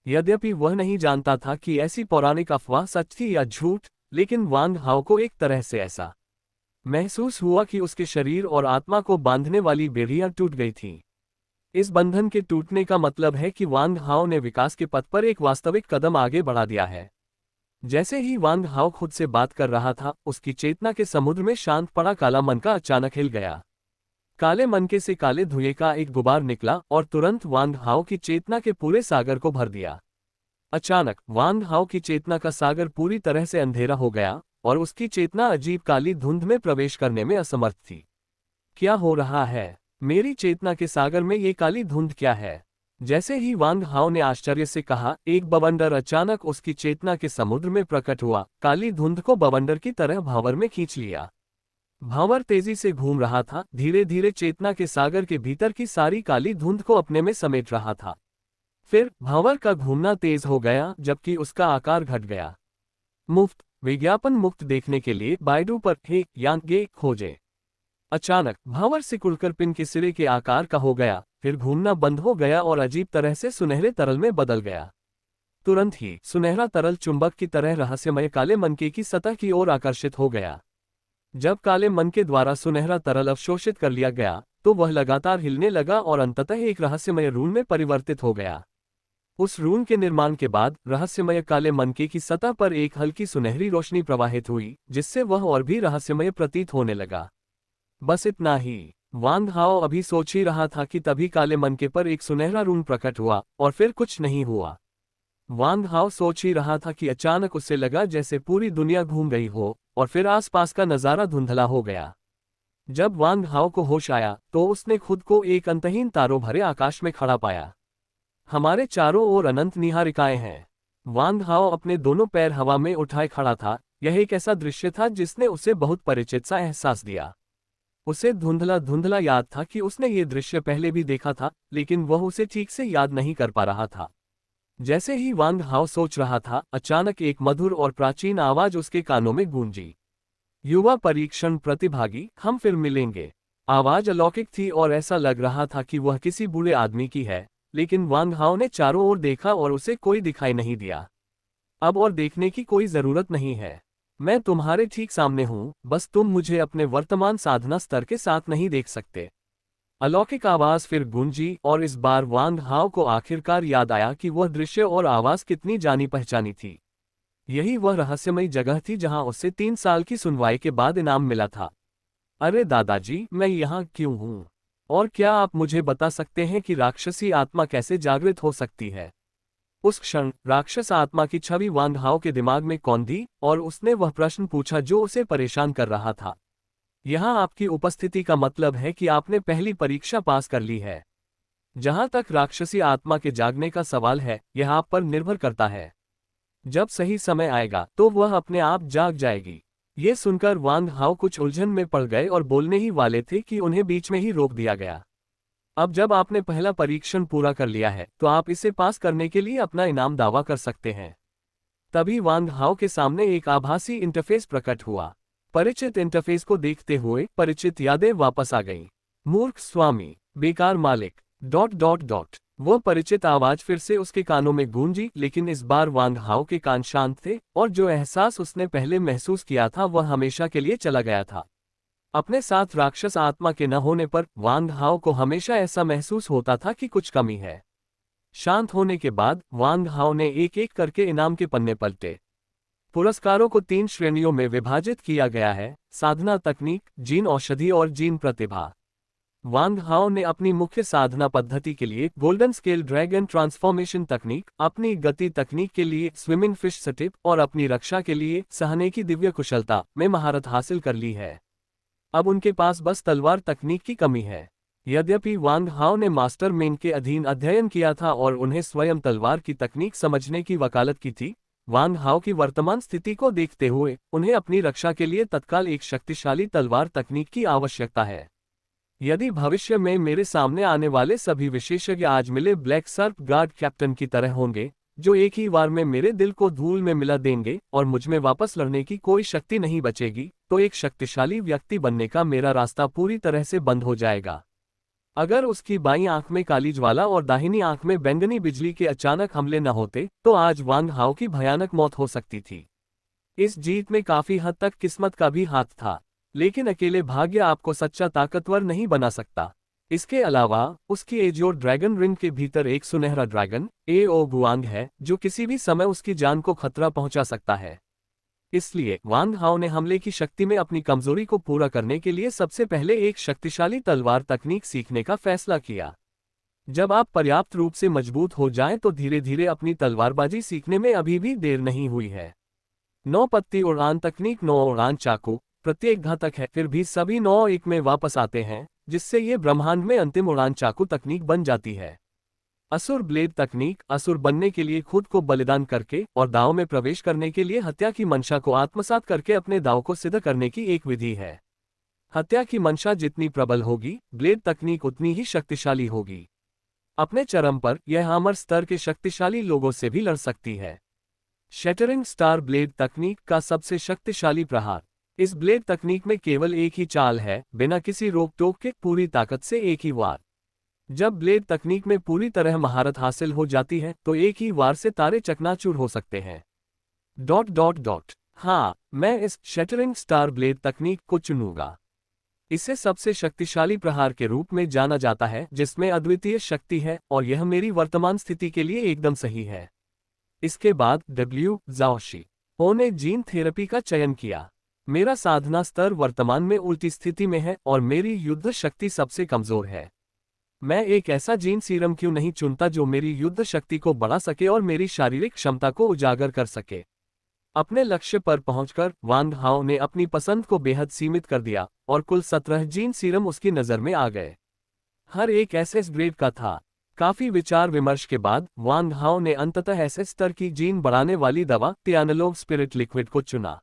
Speaker 1: यद्यपि वह नहीं जानता था कि ऐसी पौराणिक अफवाह सच थी या झूठ, लेकिन वांग हाओ को एक तरह से ऐसा महसूस हुआ कि उसके शरीर और आत्मा को बांधने वाली बेड़ियां टूट गई थीं। इस बंधन के टूटने का मतलब है कि वांग हाओ ने विकास के पथ पर एक वास्तविक कदम आगे बढ़ा दिया है। जैसे ही वांग हाओ खुद से बात कर रहा था, उसकी चेतना के समुद्र में शांत पड़ा काला मनका अचानक हिल गया। काले मनके से काले धुएं का एक गुबार निकला और तुरंत वांग हाओ की चेतना के पूरे सागर को भर दिया। अचानक वांग हाओ की चेतना का सागर पूरी तरह से अंधेरा हो गया और उसकी चेतना अजीब काली धुंध में प्रवेश करने में असमर्थ थी। क्या हो रहा है? मेरी चेतना के सागर में ये काली धुंध क्या है? जैसे ही वांग हाओ ने आश्चर्य से कहा, एक बवंडर अचानक उसकी चेतना के समुद्र में प्रकट हुआ, काली धुंध को बवंडर की तरह भांवर में खींच लिया। भांवर तेजी से घूम रहा था, धीरे धीरे चेतना के सागर के भीतर की सारी काली धुंध को अपने में समेट रहा था। फिर भांवर का घूमना तेज हो गया, जबकि उसका आकार घट गया। मुफ्त विज्ञापन मुक्त देखने के लिए बायडू पर हे यांगे खोजें। अचानक भांवर सिकुड़कर पिन के सिरे के आकार का हो गया, फिर घूमना बंद हो गया और अजीब तरह से सुनहरे तरल में बदल गया। तुरंत ही सुनहरा तरल चुंबक की तरह रहस्यमय काले मनके की सतह की ओर आकर्षित हो गया। जब काले मन के द्वारा सुनहरा तरल अवशोषित कर लिया गया तो वह लगातार हिलने लगा और अंततः एक रहस्यमय रून में परिवर्तित हो गया। उस रून के निर्माण के बाद रहस्यमय काले मनके की सतह पर एक हल्की सुनहरी रोशनी प्रवाहित हुई, जिससे वह और भी रहस्यमय प्रतीत होने लगा। बस इतना ही। वांग हाओ अभी सोच ही रहा था कि तभी काले मनके पर एक सुनहरा रून प्रकट हुआ और फिर कुछ नहीं हुआ। वांग हाओ सोच ही रहा था कि अचानक उसे लगा जैसे पूरी दुनिया घूम गई हो और फिर आसपास का नजारा धुंधला हो गया। जब वांग हाओ को होश आया तो उसने खुद को एक अंतहीन तारों भरे आकाश में खड़ा पाया। हमारे चारों ओर अनंत निहारिकाएं हैं। वांग हाओ अपने दोनों पैर हवा में उठाए खड़ा था। यह एक ऐसा दृश्य था जिसने उसे बहुत परिचित सा एहसास दिया। उसे धुंधला धुंधला याद था कि उसने ये दृश्य पहले भी देखा था, लेकिन वह उसे ठीक से याद नहीं कर पा रहा था। जैसे ही वांग हाओ सोच रहा था, अचानक एक मधुर और प्राचीन आवाज उसके कानों में गूंजी। युवा परीक्षण प्रतिभागी, हम फिर मिलेंगे। आवाज अलौकिक थी और ऐसा लग रहा था कि वह किसी बूढ़े आदमी की है, लेकिन वांग हाओ ने चारों ओर देखा और उसे कोई दिखाई नहीं दिया। अब और देखने की कोई जरूरत नहीं है। मैं तुम्हारे ठीक सामने हूं, बस तुम मुझे अपने वर्तमान साधना स्तर के साथ नहीं देख सकते। अलौकिक आवाज फिर गूंजी और इस बार वांग हाओ को आखिरकार याद आया कि वह दृश्य और आवाज कितनी जानी पहचानी थी। यही वह रहस्यमयी जगह थी जहां उसे 3 साल की सुनवाई के बाद इनाम मिला था। अरे दादाजी, मैं यहाँ क्यों हूँ? और क्या आप मुझे बता सकते हैं कि राक्षसी आत्मा कैसे जागृत हो सकती है? उस क्षण राक्षस आत्मा की छवि वांग हाओ के दिमाग में कौंधी और उसने वह प्रश्न पूछा जो उसे परेशान कर रहा था। यहाँ आपकी उपस्थिति का मतलब है कि आपने पहली परीक्षा पास कर ली है। जहाँ तक राक्षसी आत्मा के जागने का सवाल है, यह आप पर निर्भर करता है। जब सही समय आएगा तो वह अपने आप जाग जाएगी। ये सुनकर वांग हाओ कुछ उलझन में पड़ गए और बोलने ही वाले थे कि उन्हें बीच में ही रोक दिया गया। अब जब आपने पहला परीक्षण पूरा कर लिया है तो आप इसे पास करने के लिए अपना इनाम दावा कर सकते हैं। तभी वांग हाओ के सामने एक आभासी इंटरफेस प्रकट हुआ। परिचित इंटरफेस को देखते हुए परिचित यादें वापस आ गईं। मूर्ख स्वामी, बेकार मालिक ... वह परिचित आवाज फिर से उसके कानों में गूंजी, लेकिन इस बार वांग हाओ के कान शांत थे और जो एहसास उसने पहले महसूस किया था वह हमेशा के लिए चला गया था। अपने साथ राक्षस आत्मा के न होने पर वांग हाओ को हमेशा ऐसा महसूस होता था कि कुछ कमी है। शांत होने के बाद वांग हाओ ने एक एक करके इनाम के पन्ने पलटे। पुरस्कारों को 3 श्रेणियों में विभाजित किया गया है: साधना तकनीक, जीन औषधि और जीन प्रतिभा। वांग हाओ ने अपनी मुख्य साधना पद्धति के लिए गोल्डन स्केल ड्रैगन ट्रांसफॉर्मेशन तकनीक, अपनी गति तकनीक के लिए स्विमिंग फिश स्टिप और अपनी रक्षा के लिए सहने की दिव्य कुशलता में महारत हासिल कर ली है। अब उनके पास बस तलवार तकनीक की कमी है। यद्यपि वांग हाओ ने मास्टर मेन के अधीन अध्ययन किया था और उन्हें स्वयं तलवार की तकनीक समझने की वकालत की थी, वांग हाओ की वर्तमान स्थिति को देखते हुए उन्हें अपनी रक्षा के लिए तत्काल एक शक्तिशाली तलवार तकनीक की आवश्यकता है। यदि भविष्य में मेरे सामने आने वाले सभी विशेषज्ञ आज मिले ब्लैक सर्प गार्ड कैप्टन की तरह होंगे, जो एक ही बार में मेरे दिल को धूल में मिला देंगे और मुझ में वापस लड़ने की कोई शक्ति नहीं बचेगी, तो एक शक्तिशाली व्यक्ति बनने का मेरा रास्ता पूरी तरह से बंद हो जाएगा। अगर उसकी बाईं आंख में काली ज्वाला और दाहिनी आंख में बैंगनी बिजली के अचानक हमले न होते तो आज वांग हाओ की भयानक मौत हो सकती थी। इस जीत में काफी हद तक किस्मत का भी हाथ था, लेकिन अकेले भाग्य आपको सच्चा ताकतवर नहीं बना सकता। इसके अलावा उसकी एजोर ड्रैगन रिंग के भीतर एक सुनहरा ड्रैगन एओ गुआंग है, जो किसी भी समय उसकी जान को खतरा पहुंचा सकता है। इसलिए वांग हाओ ने हमले की शक्ति में अपनी कमजोरी को पूरा करने के लिए सबसे पहले एक शक्तिशाली तलवार तकनीक सीखने का फैसला किया। जब आप पर्याप्त रूप से मजबूत हो जाएं तो धीरे धीरे अपनी तलवारबाजी सीखने में अभी भी देर नहीं हुई है। 9 पत्ती उड़ान तकनीक 9 उड़ान चाकू प्रत्येक घातक है, फिर भी सभी 9 एक में वापस आते हैं, जिससे ये ब्रह्मांड में अंतिम उड़ान चाकू तकनीक बन जाती है। असुर ब्लेड तकनीक असुर बनने के लिए खुद को बलिदान करके और दांव में प्रवेश करने के लिए हत्या की मंशा को आत्मसात करके अपने दांव को सिद्ध करने की एक विधि है। हत्या की मंशा जितनी प्रबल होगी, ब्लेड तकनीक उतनी ही शक्तिशाली होगी। अपने चरम पर यह हमर स्तर के शक्तिशाली लोगों से भी लड़ सकती है। शैटरिंग स्टार ब्लेड तकनीक का सबसे शक्तिशाली प्रहार। इस ब्लेड तकनीक में केवल एक ही चाल है, बिना किसी रोक टोक के पूरी ताकत से एक ही वार। जब ब्लेड तकनीक में पूरी तरह महारत हासिल हो जाती है तो एक ही वार से तारे चकनाचूर हो सकते हैं। हाँ, मैं इस शैटरिंग स्टार ब्लेड तकनीक को चुनूंगा। इसे सबसे शक्तिशाली प्रहार के रूप में जाना जाता है जिसमें अद्वितीय शक्ति है और यह मेरी वर्तमान स्थिति के लिए एकदम सही है। इसके बाद डब्ल्यू जाओशी ओ ने जीन थेरेपी का चयन किया। मेरा साधना स्तर वर्तमान में उल्टी स्थिति में है और मेरी युद्ध शक्ति सबसे कमजोर है। मैं एक ऐसा जीन सीरम क्यों नहीं चुनता जो मेरी युद्ध शक्ति को बढ़ा सके और मेरी शारीरिक क्षमता को उजागर कर सके। अपने लक्ष्य पर पहुंचकर वांग हाओ ने अपनी पसंद को बेहद सीमित कर दिया और कुल 17 जीन सीरम उसकी नजर में आ गए। हर एक एसएस ग्रेड का था। काफी विचार विमर्श के बाद वांग हाओ ने अंततः एसएस स्तर की जीन बढ़ाने वाली दवा टियानलोव स्पिरिट लिक्विड को चुना।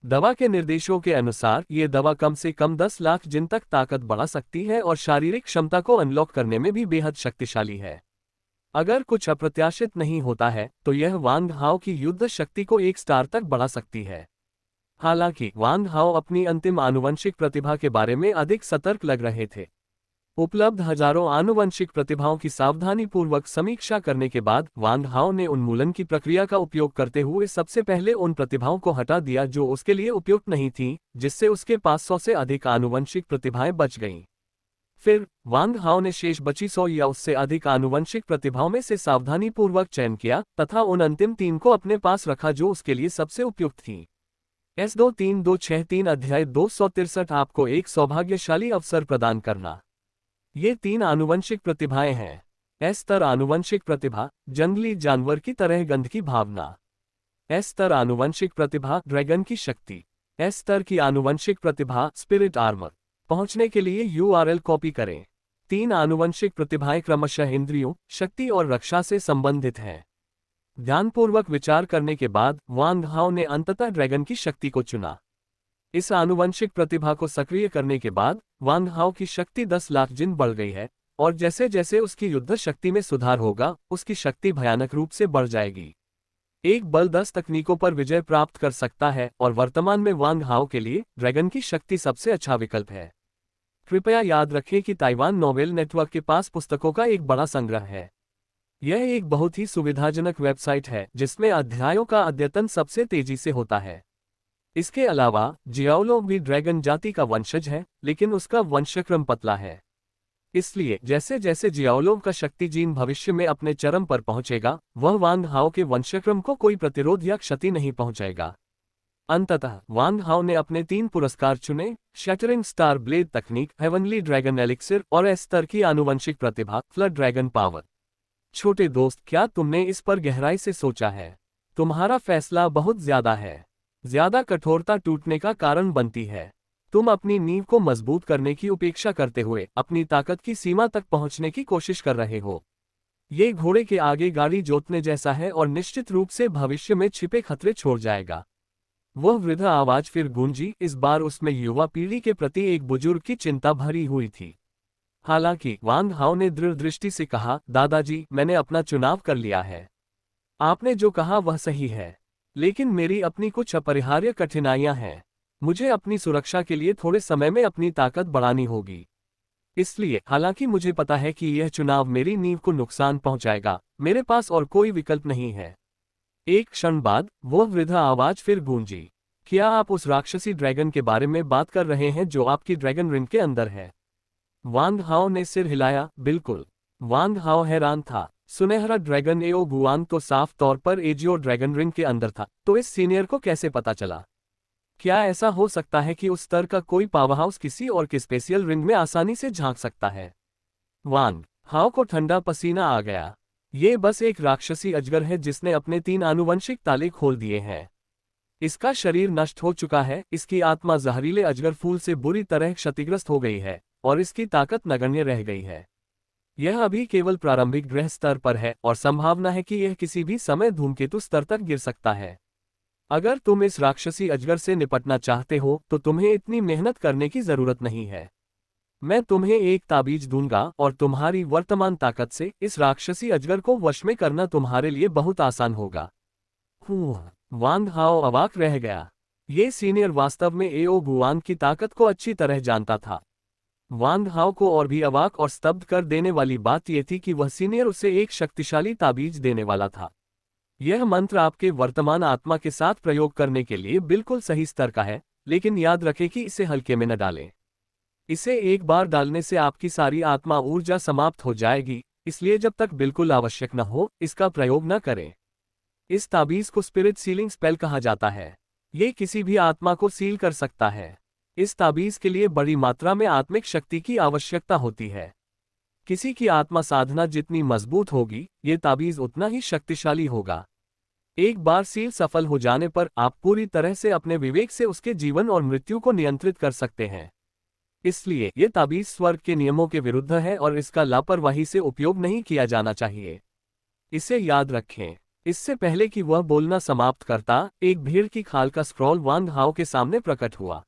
Speaker 1: दवा के निर्देशों के अनुसार ये दवा कम से कम 10 लाख जिन तक ताकत बढ़ा सकती है और शारीरिक क्षमता को अनलॉक करने में भी बेहद शक्तिशाली है। अगर कुछ अप्रत्याशित नहीं होता है तो यह वांग हाओ की युद्ध शक्ति को 1 स्टार तक बढ़ा सकती है। हालांकि वांग हाओ अपनी अंतिम आनुवंशिक प्रतिभा के बारे में अधिक सतर्क लग रहे थे। उपलब्ध हजारों आनुवंशिक प्रतिभाओं की सावधानीपूर्वक समीक्षा करने के बाद वांग हाओ ने उन्मूलन की प्रक्रिया का उपयोग करते हुए सबसे पहले उन प्रतिभाओं को हटा दिया जो उसके लिए उपयुक्त नहीं थीं, जिससे उसके पास 100 से अधिक आनुवंशिक प्रतिभाएं बच गईं। फिर वांग हाओ ने शेष बची 100 या उससे अधिक आनुवंशिक प्रतिभाओं में से सावधानीपूर्वक चयन किया तथा उन अंतिम 3 को अपने पास रखा जो उसके लिए सबसे उपयुक्त थीं। S23263 अध्याय 263 आपको एक सौभाग्यशाली अवसर प्रदान करना। ये 3 आनुवंशिक प्रतिभाएं हैं। एस स्तर आनुवंशिक प्रतिभा, जंगली जानवर की तरह गंध की भावना। एस स्तर आनुवंशिक प्रतिभा, ड्रैगन की शक्ति। एस स्तर की आनुवंशिक प्रतिभा, स्पिरिट आर्मर। पहुंचने के लिए URL कॉपी करें। 3 आनुवंशिक प्रतिभाएं क्रमशः इंद्रियों, शक्ति और रक्षा से संबंधित हैं। ध्यानपूर्वक विचार करने के बाद वांग हाओ ने अंततः ड्रैगन की शक्ति को चुना। इस आनुवंशिक प्रतिभा को सक्रिय करने के बाद वांग हाओ की शक्ति 10 लाख जिन बढ़ गई है और जैसे जैसे उसकी युद्ध शक्ति में सुधार होगा उसकी शक्ति भयानक रूप से बढ़ जाएगी। एक बल 10 तकनीकों पर विजय प्राप्त कर सकता है और वर्तमान में वांग हाओ के लिए ड्रैगन की शक्ति सबसे अच्छा विकल्प है। कृपया याद रखें कि ताइवान नोवेल नेटवर्क के पास पुस्तकों का एक बड़ा संग्रह है। यह एक बहुत ही सुविधाजनक वेबसाइट है जिसमें अध्यायों का अद्यतन सबसे तेजी से होता है। इसके अलावा जियाओलोव भी ड्रैगन जाति का वंशज है, लेकिन उसका वंशक्रम पतला है। इसलिए जैसे जैसे जियाओलोव का शक्ति जीन भविष्य में अपने चरम पर पहुंचेगा, वह वांग हाओ के वंशक्रम को कोई प्रतिरोध या क्षति नहीं पहुंचाएगा। अंततः वांग हाओ ने अपने 3 पुरस्कार चुने: शैटरिंग स्टार ब्लेड तकनीक, हेवनली ड्रैगन एलिक्सिर और एस स्तर की आनुवंशिक प्रतिभा, फ्लड ड्रैगन पावर। छोटे दोस्त, क्या तुमने इस पर गहराई से सोचा है? तुम्हारा फैसला बहुत ज्यादा है। ज्यादा कठोरता टूटने का कारण बनती है। तुम अपनी नींव को मजबूत करने की उपेक्षा करते हुए अपनी ताकत की सीमा तक पहुंचने की कोशिश कर रहे हो। ये घोड़े के आगे गाड़ी जोतने जैसा है और निश्चित रूप से भविष्य में छिपे खतरे छोड़ जाएगा। वह वृद्ध आवाज फिर गूंजी। इस बार उसमें युवा पीढ़ी के प्रति एक बुजुर्ग की चिंता भरी हुई थी। हालांकि वांग हाओ ने दृढ़ दृष्टि से कहा, दादाजी, मैंने अपना चुनाव कर लिया है। आपने जो कहा वह सही है, लेकिन मेरी अपनी कुछ अपरिहार्य कठिनाइयां हैं। मुझे अपनी सुरक्षा के लिए थोड़े समय में अपनी ताकत बढ़ानी होगी। इसलिए हालांकि मुझे पता है कि यह चुनाव मेरी नींव को नुकसान पहुंचाएगा, मेरे पास और कोई विकल्प नहीं है। एक क्षण बाद वह वृद्ध आवाज फिर गूंजी। क्या आप उस राक्षसी ड्रैगन के बारे में बात कर रहे हैं जो आपकी ड्रैगन रिंग के अंदर है? वांग हाओ ने सिर हिलाया। बिल्कुल। वांग हाओ हैरान था। सुनहरा ड्रैगन एओ गुआंग तो साफ तौर पर एजियो ड्रैगन रिंग के अंदर था, तो इस सीनियर को कैसे पता चला? क्या ऐसा हो सकता है कि उस स्तर का कोई पावरहाउस किसी और के स्पेशियल रिंग में आसानी से झांक सकता है? वांग हाओ को ठंडा पसीना आ गया। ये बस एक राक्षसी अजगर है जिसने अपने 3 आनुवंशिक ताले खोल दिए हैं। इसका शरीर नष्ट हो चुका है, इसकी आत्मा जहरीले अजगर फूल से बुरी तरह क्षतिग्रस्त हो गई है और इसकी ताकत नगण्य रह गई है। यह अभी केवल प्रारंभिक ग्रह स्तर पर है और संभावना है कि यह किसी भी समय धूमकेतु स्तर तक गिर सकता है। अगर तुम इस राक्षसी अजगर से निपटना चाहते हो तो तुम्हें इतनी मेहनत करने की जरूरत नहीं है। मैं तुम्हें एक ताबीज दूंगा और तुम्हारी वर्तमान ताकत से इस राक्षसी अजगर को वश में करना तुम्हारे लिए बहुत आसान होगा। वांग हाओ अवाक रह गया। ये सीनियर वास्तव में एओ गुआंग की ताकत को अच्छी तरह जानता था। वांग हाओ को और भी अवाक और स्तब्ध कर देने वाली बात यह थी कि वह सीनियर उसे एक शक्तिशाली ताबीज देने वाला था। यह मंत्र आपके वर्तमान आत्मा के साथ प्रयोग करने के लिए बिल्कुल सही स्तर का है, लेकिन याद रखें कि इसे हल्के में न डालें। इसे एक बार डालने से आपकी सारी आत्मा ऊर्जा समाप्त हो जाएगी, इसलिए जब तक बिल्कुल आवश्यक न हो, इसका प्रयोग न करें। इस ताबीज को स्पिरिट सीलिंग स्पेल कहा जाता है। ये किसी भी आत्मा को सील कर सकता है। इस ताबीज के लिए बड़ी मात्रा में आत्मिक शक्ति की आवश्यकता होती है। किसी की आत्मा साधना जितनी मजबूत होगी, ये ताबीज उतना ही शक्तिशाली होगा। एक बार सील सफल हो जाने पर आप पूरी तरह से अपने विवेक से उसके जीवन और मृत्यु को नियंत्रित कर सकते हैं। इसलिए ये ताबीज स्वर्ग के नियमों के विरुद्ध है और इसका लापरवाही से उपयोग नहीं किया जाना चाहिए। इसे याद रखें। इससे पहले कि वह बोलना समाप्त करता, एक भेड़ की खाल का स्क्रॉल वांग हाओ के सामने प्रकट हुआ।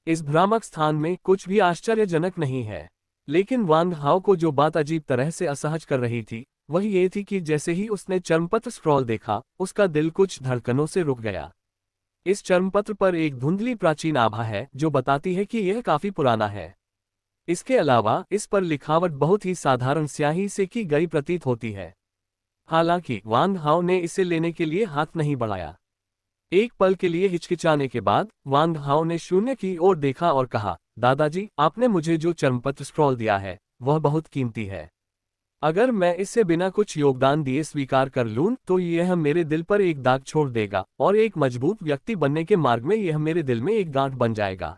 Speaker 1: इस भ्रामक स्थान में कुछ भी आश्चर्यजनक नहीं है, लेकिन वांग हाओ को जो बात अजीब तरह से असहज कर रही थी, वह ये थी कि जैसे ही उसने चर्मपत्र स्क्रॉल देखा, उसका दिल कुछ धड़कनों से रुक गया। इस चर्मपत्र पर एक धुंधली प्राचीन आभा है जो बताती है कि यह काफी पुराना है। इसके अलावा इस पर लिखावट बहुत ही साधारण स्याही से की गई प्रतीत होती है। हालांकि वांग हाओ ने इसे लेने के लिए हाथ नहीं बढ़ाया। एक पल के लिए हिचकिचाने के बाद वांग हाओ ने शून्य की ओर देखा और कहा, दादाजी, आपने मुझे जो चर्मपत्र स्क्रॉल दिया है वह बहुत कीमती है। अगर मैं इसे बिना कुछ योगदान दिए स्वीकार कर लूं तो यह मेरे दिल पर एक दाग छोड़ देगा और एक मजबूत व्यक्ति बनने के मार्ग में यह मेरे दिल में एक गांठ बन जाएगा।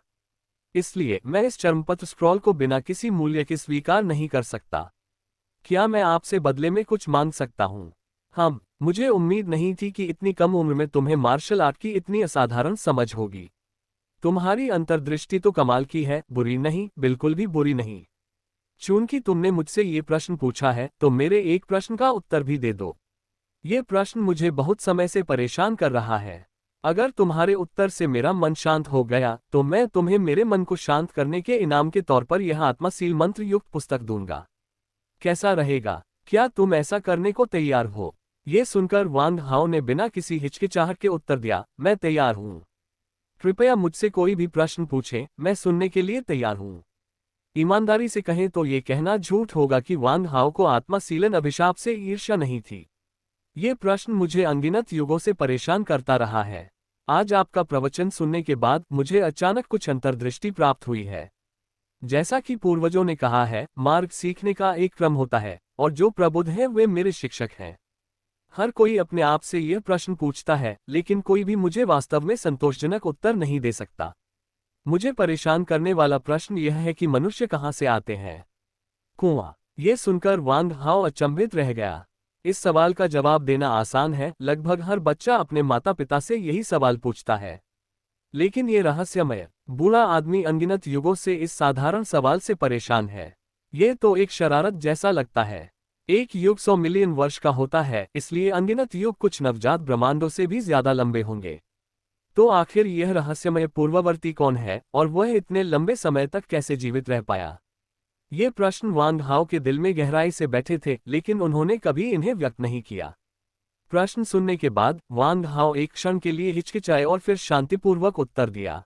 Speaker 1: इसलिए मैं इस चर्मपत्र स्क्रॉल को बिना किसी मूल्य के स्वीकार नहीं कर सकता। क्या मैं आपसे बदले में कुछ मांग सकता हूँ? हाँ, मुझे उम्मीद नहीं थी कि इतनी कम उम्र में तुम्हें मार्शल आर्ट की इतनी असाधारण समझ होगी। तुम्हारी अंतर्दृष्टि तो कमाल की है, बुरी नहीं, बिल्कुल भी बुरी नहीं। चूंकि तुमने मुझसे ये प्रश्न पूछा है, तो मेरे एक प्रश्न का उत्तर भी दे दो। ये प्रश्न मुझे बहुत समय से परेशान कर रहा है। अगर तुम्हारे उत्तर से मेरा मन शांत हो गया, तो मैं तुम्हें मेरे मन को शांत करने के इनाम के तौर पर यह आत्मा सील मंत्र युक्त पुस्तक दूंगा। कैसा रहेगा? क्या तुम ऐसा करने को तैयार हो? ये सुनकर वांग हाओ ने बिना किसी हिचकिचाहट के उत्तर दिया, मैं तैयार हूँ। कृपया मुझसे कोई भी प्रश्न पूछें, मैं सुनने के लिए तैयार हूँ। ईमानदारी से कहें तो ये कहना झूठ होगा कि वांग हाओ को आत्मा सीलन अभिशाप से ईर्ष्या नहीं थी। ये प्रश्न मुझे अनगिनत युगों से परेशान करता रहा है। आज आपका प्रवचन सुनने के बाद मुझे अचानक कुछ अंतर्दृष्टि प्राप्त हुई है। जैसा कि पूर्वजों ने कहा है, मार्ग सीखने का एक क्रम होता है, और जो प्रबुद्ध हैं वे मेरे शिक्षक हैं। हर कोई अपने आप से यह प्रश्न पूछता है, लेकिन कोई भी मुझे वास्तव में संतोषजनक उत्तर नहीं दे सकता। मुझे परेशान करने वाला प्रश्न यह है कि मनुष्य कहाँ से आते हैं? कुआं। ये सुनकर वांग हाओ अचंभित रह गया। इस सवाल का जवाब देना आसान है, लगभग हर बच्चा अपने माता पिता से यही सवाल पूछता है। लेकिन ये रहस्यमय बूढ़ा आदमी अनगिनत युगों से इस साधारण सवाल से परेशान है। ये तो एक शरारत जैसा लगता है। एक युग 100 मिलियन वर्ष का होता है, इसलिए अनगिनत युग कुछ नवजात ब्रह्मांडों से भी ज्यादा लंबे होंगे। तो आखिर यह रहस्यमय पूर्ववर्ती कौन है और वह इतने लंबे समय तक कैसे जीवित रह पाया? ये प्रश्न वांग हाओ के दिल में गहराई से बैठे थे, लेकिन उन्होंने कभी इन्हें व्यक्त नहीं किया। प्रश्न सुनने के बाद वांग हाओ एक क्षण के लिए हिचकिचाए और फिर शांतिपूर्वक उत्तर दिया।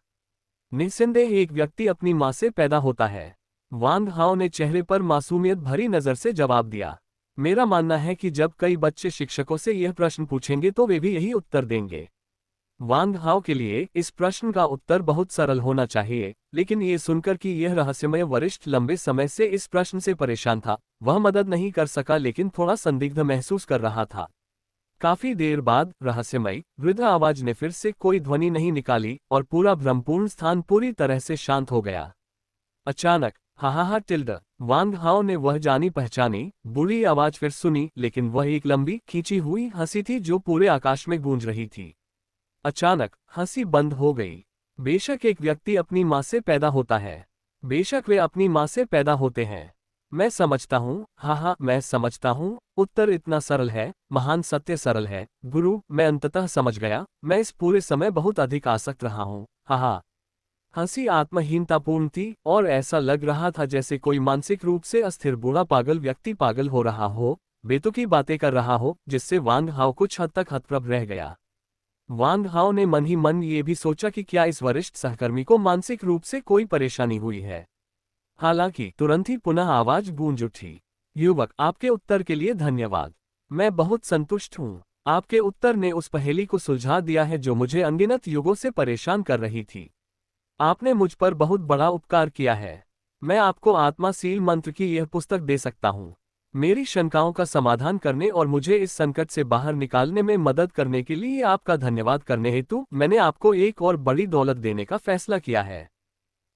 Speaker 1: निस्संदेह एक व्यक्ति अपनी मां से पैदा होता है। वांग हाओ ने चेहरे पर मासूमियत भरी नजर से जवाब दिया। मेरा मानना है कि जब कई बच्चे शिक्षकों से यह प्रश्न पूछेंगे तो वे भी यही उत्तर देंगे। वांग हाओ के लिए इस प्रश्न का उत्तर बहुत सरल होना चाहिए, लेकिन ये सुनकर कि यह रहस्यमय वरिष्ठ लंबे समय से इस प्रश्न से परेशान था, वह मदद नहीं कर सका, लेकिन थोड़ा संदिग्ध महसूस कर रहा था। काफी देर बाद रहस्यमयी वृद्ध आवाज ने फिर से कोई ध्वनि नहीं निकाली और पूरा भ्रमपूर्ण स्थान पूरी तरह से शांत हो गया। अचानक हा टिल्ड। वांग हाओ ने वह जानी पहचानी बुरी आवाज फिर सुनी, लेकिन वह एक लंबी खींची हुई हंसी थी जो पूरे आकाश में गूंज रही थी। अचानक हंसी बंद हो गई। बेशक एक व्यक्ति अपनी मां से पैदा होता है, बेशक वे अपनी मां से पैदा होते हैं। मैं समझता हूँ, हाँ, मैं समझता हूँ। उत्तर इतना सरल है, महान सत्य सरल है। गुरु, मैं अंततः समझ गया। मैं इस पूरे समय बहुत अधिक आसक्त रहा हूँ। हाँ। हंसी आत्महीनतापूर्ण थी और ऐसा लग रहा था जैसे कोई मानसिक रूप से अस्थिर बूढ़ा पागल व्यक्ति पागल हो रहा हो, बेतुकी बातें कर रहा हो, जिससे वांग हाओ कुछ हद तक हतप्रभ रह गया। वांग हाओ ने मन ही मन ये भी सोचा कि क्या इस वरिष्ठ सहकर्मी को मानसिक रूप से कोई परेशानी हुई है। हालांकि तुरंत ही पुनः आवाज गूंज उठी। युवक, आपके उत्तर के लिए धन्यवाद। मैं बहुत संतुष्ट हूँ। आपके उत्तर ने उस पहेली को सुलझा दिया है जो मुझे अनगिनत युगों से परेशान कर रही थी। आपने मुझ पर बहुत बड़ा उपकार किया है। मैं आपको आत्मा सील मंत्र की यह पुस्तक दे सकता हूँ। मेरी शंकाओं का समाधान करने और मुझे इस संकट से बाहर निकालने में मदद करने के लिए आपका धन्यवाद करने हेतु मैंने आपको एक और बड़ी दौलत देने का फैसला किया है।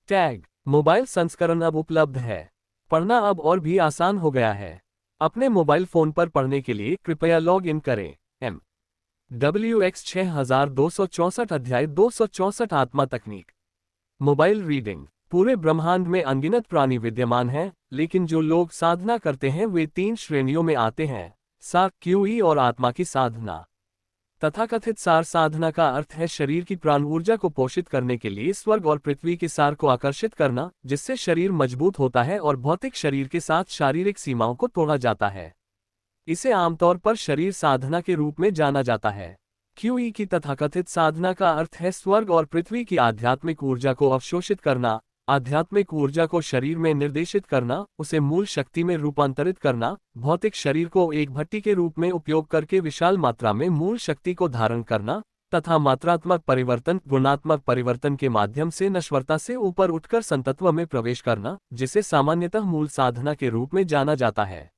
Speaker 1: टैग मोबाइल संस्करण अब उपलब्ध है। पढ़ना अब और भी आसान हो गया है। अपने मोबाइल फोन पर पढ़ने के लिए कृपया लॉग इन करें। MWX 6264 अध्याय 264 आत्मा तकनीक। Mobile reading. पूरे ब्रह्मांड में अनगिनत प्राणी विद्यमान हैं, लेकिन जो लोग साधना करते हैं वे 3 श्रेणियों में आते हैं: सार, QE और आत्मा की साधना। तथाकथित सार साधना का अर्थ है शरीर की प्राण ऊर्जा को पोषित करने के लिए स्वर्ग और पृथ्वी के सार को आकर्षित करना, जिससे शरीर मजबूत होता है और भौतिक शरीर के साथ शारीरिक सीमाओं को तोड़ा जाता है। इसे आमतौर पर शरीर साधना के रूप में जाना जाता है। QE की तथाकथित साधना का अर्थ है स्वर्ग और पृथ्वी की आध्यात्मिक ऊर्जा को अवशोषित करना, आध्यात्मिक ऊर्जा को शरीर में निर्देशित करना, उसे मूल शक्ति में रूपांतरित करना, भौतिक शरीर को एक भट्टी के रूप में उपयोग करके विशाल मात्रा में मूल शक्ति को धारण करना, तथा मात्रात्मक परिवर्तन, गुणात्मक परिवर्तन के माध्यम से नश्वरता से ऊपर उठकर संतत्व में प्रवेश करना, जिसे सामान्यतः मूल साधना के रूप में जाना जाता है।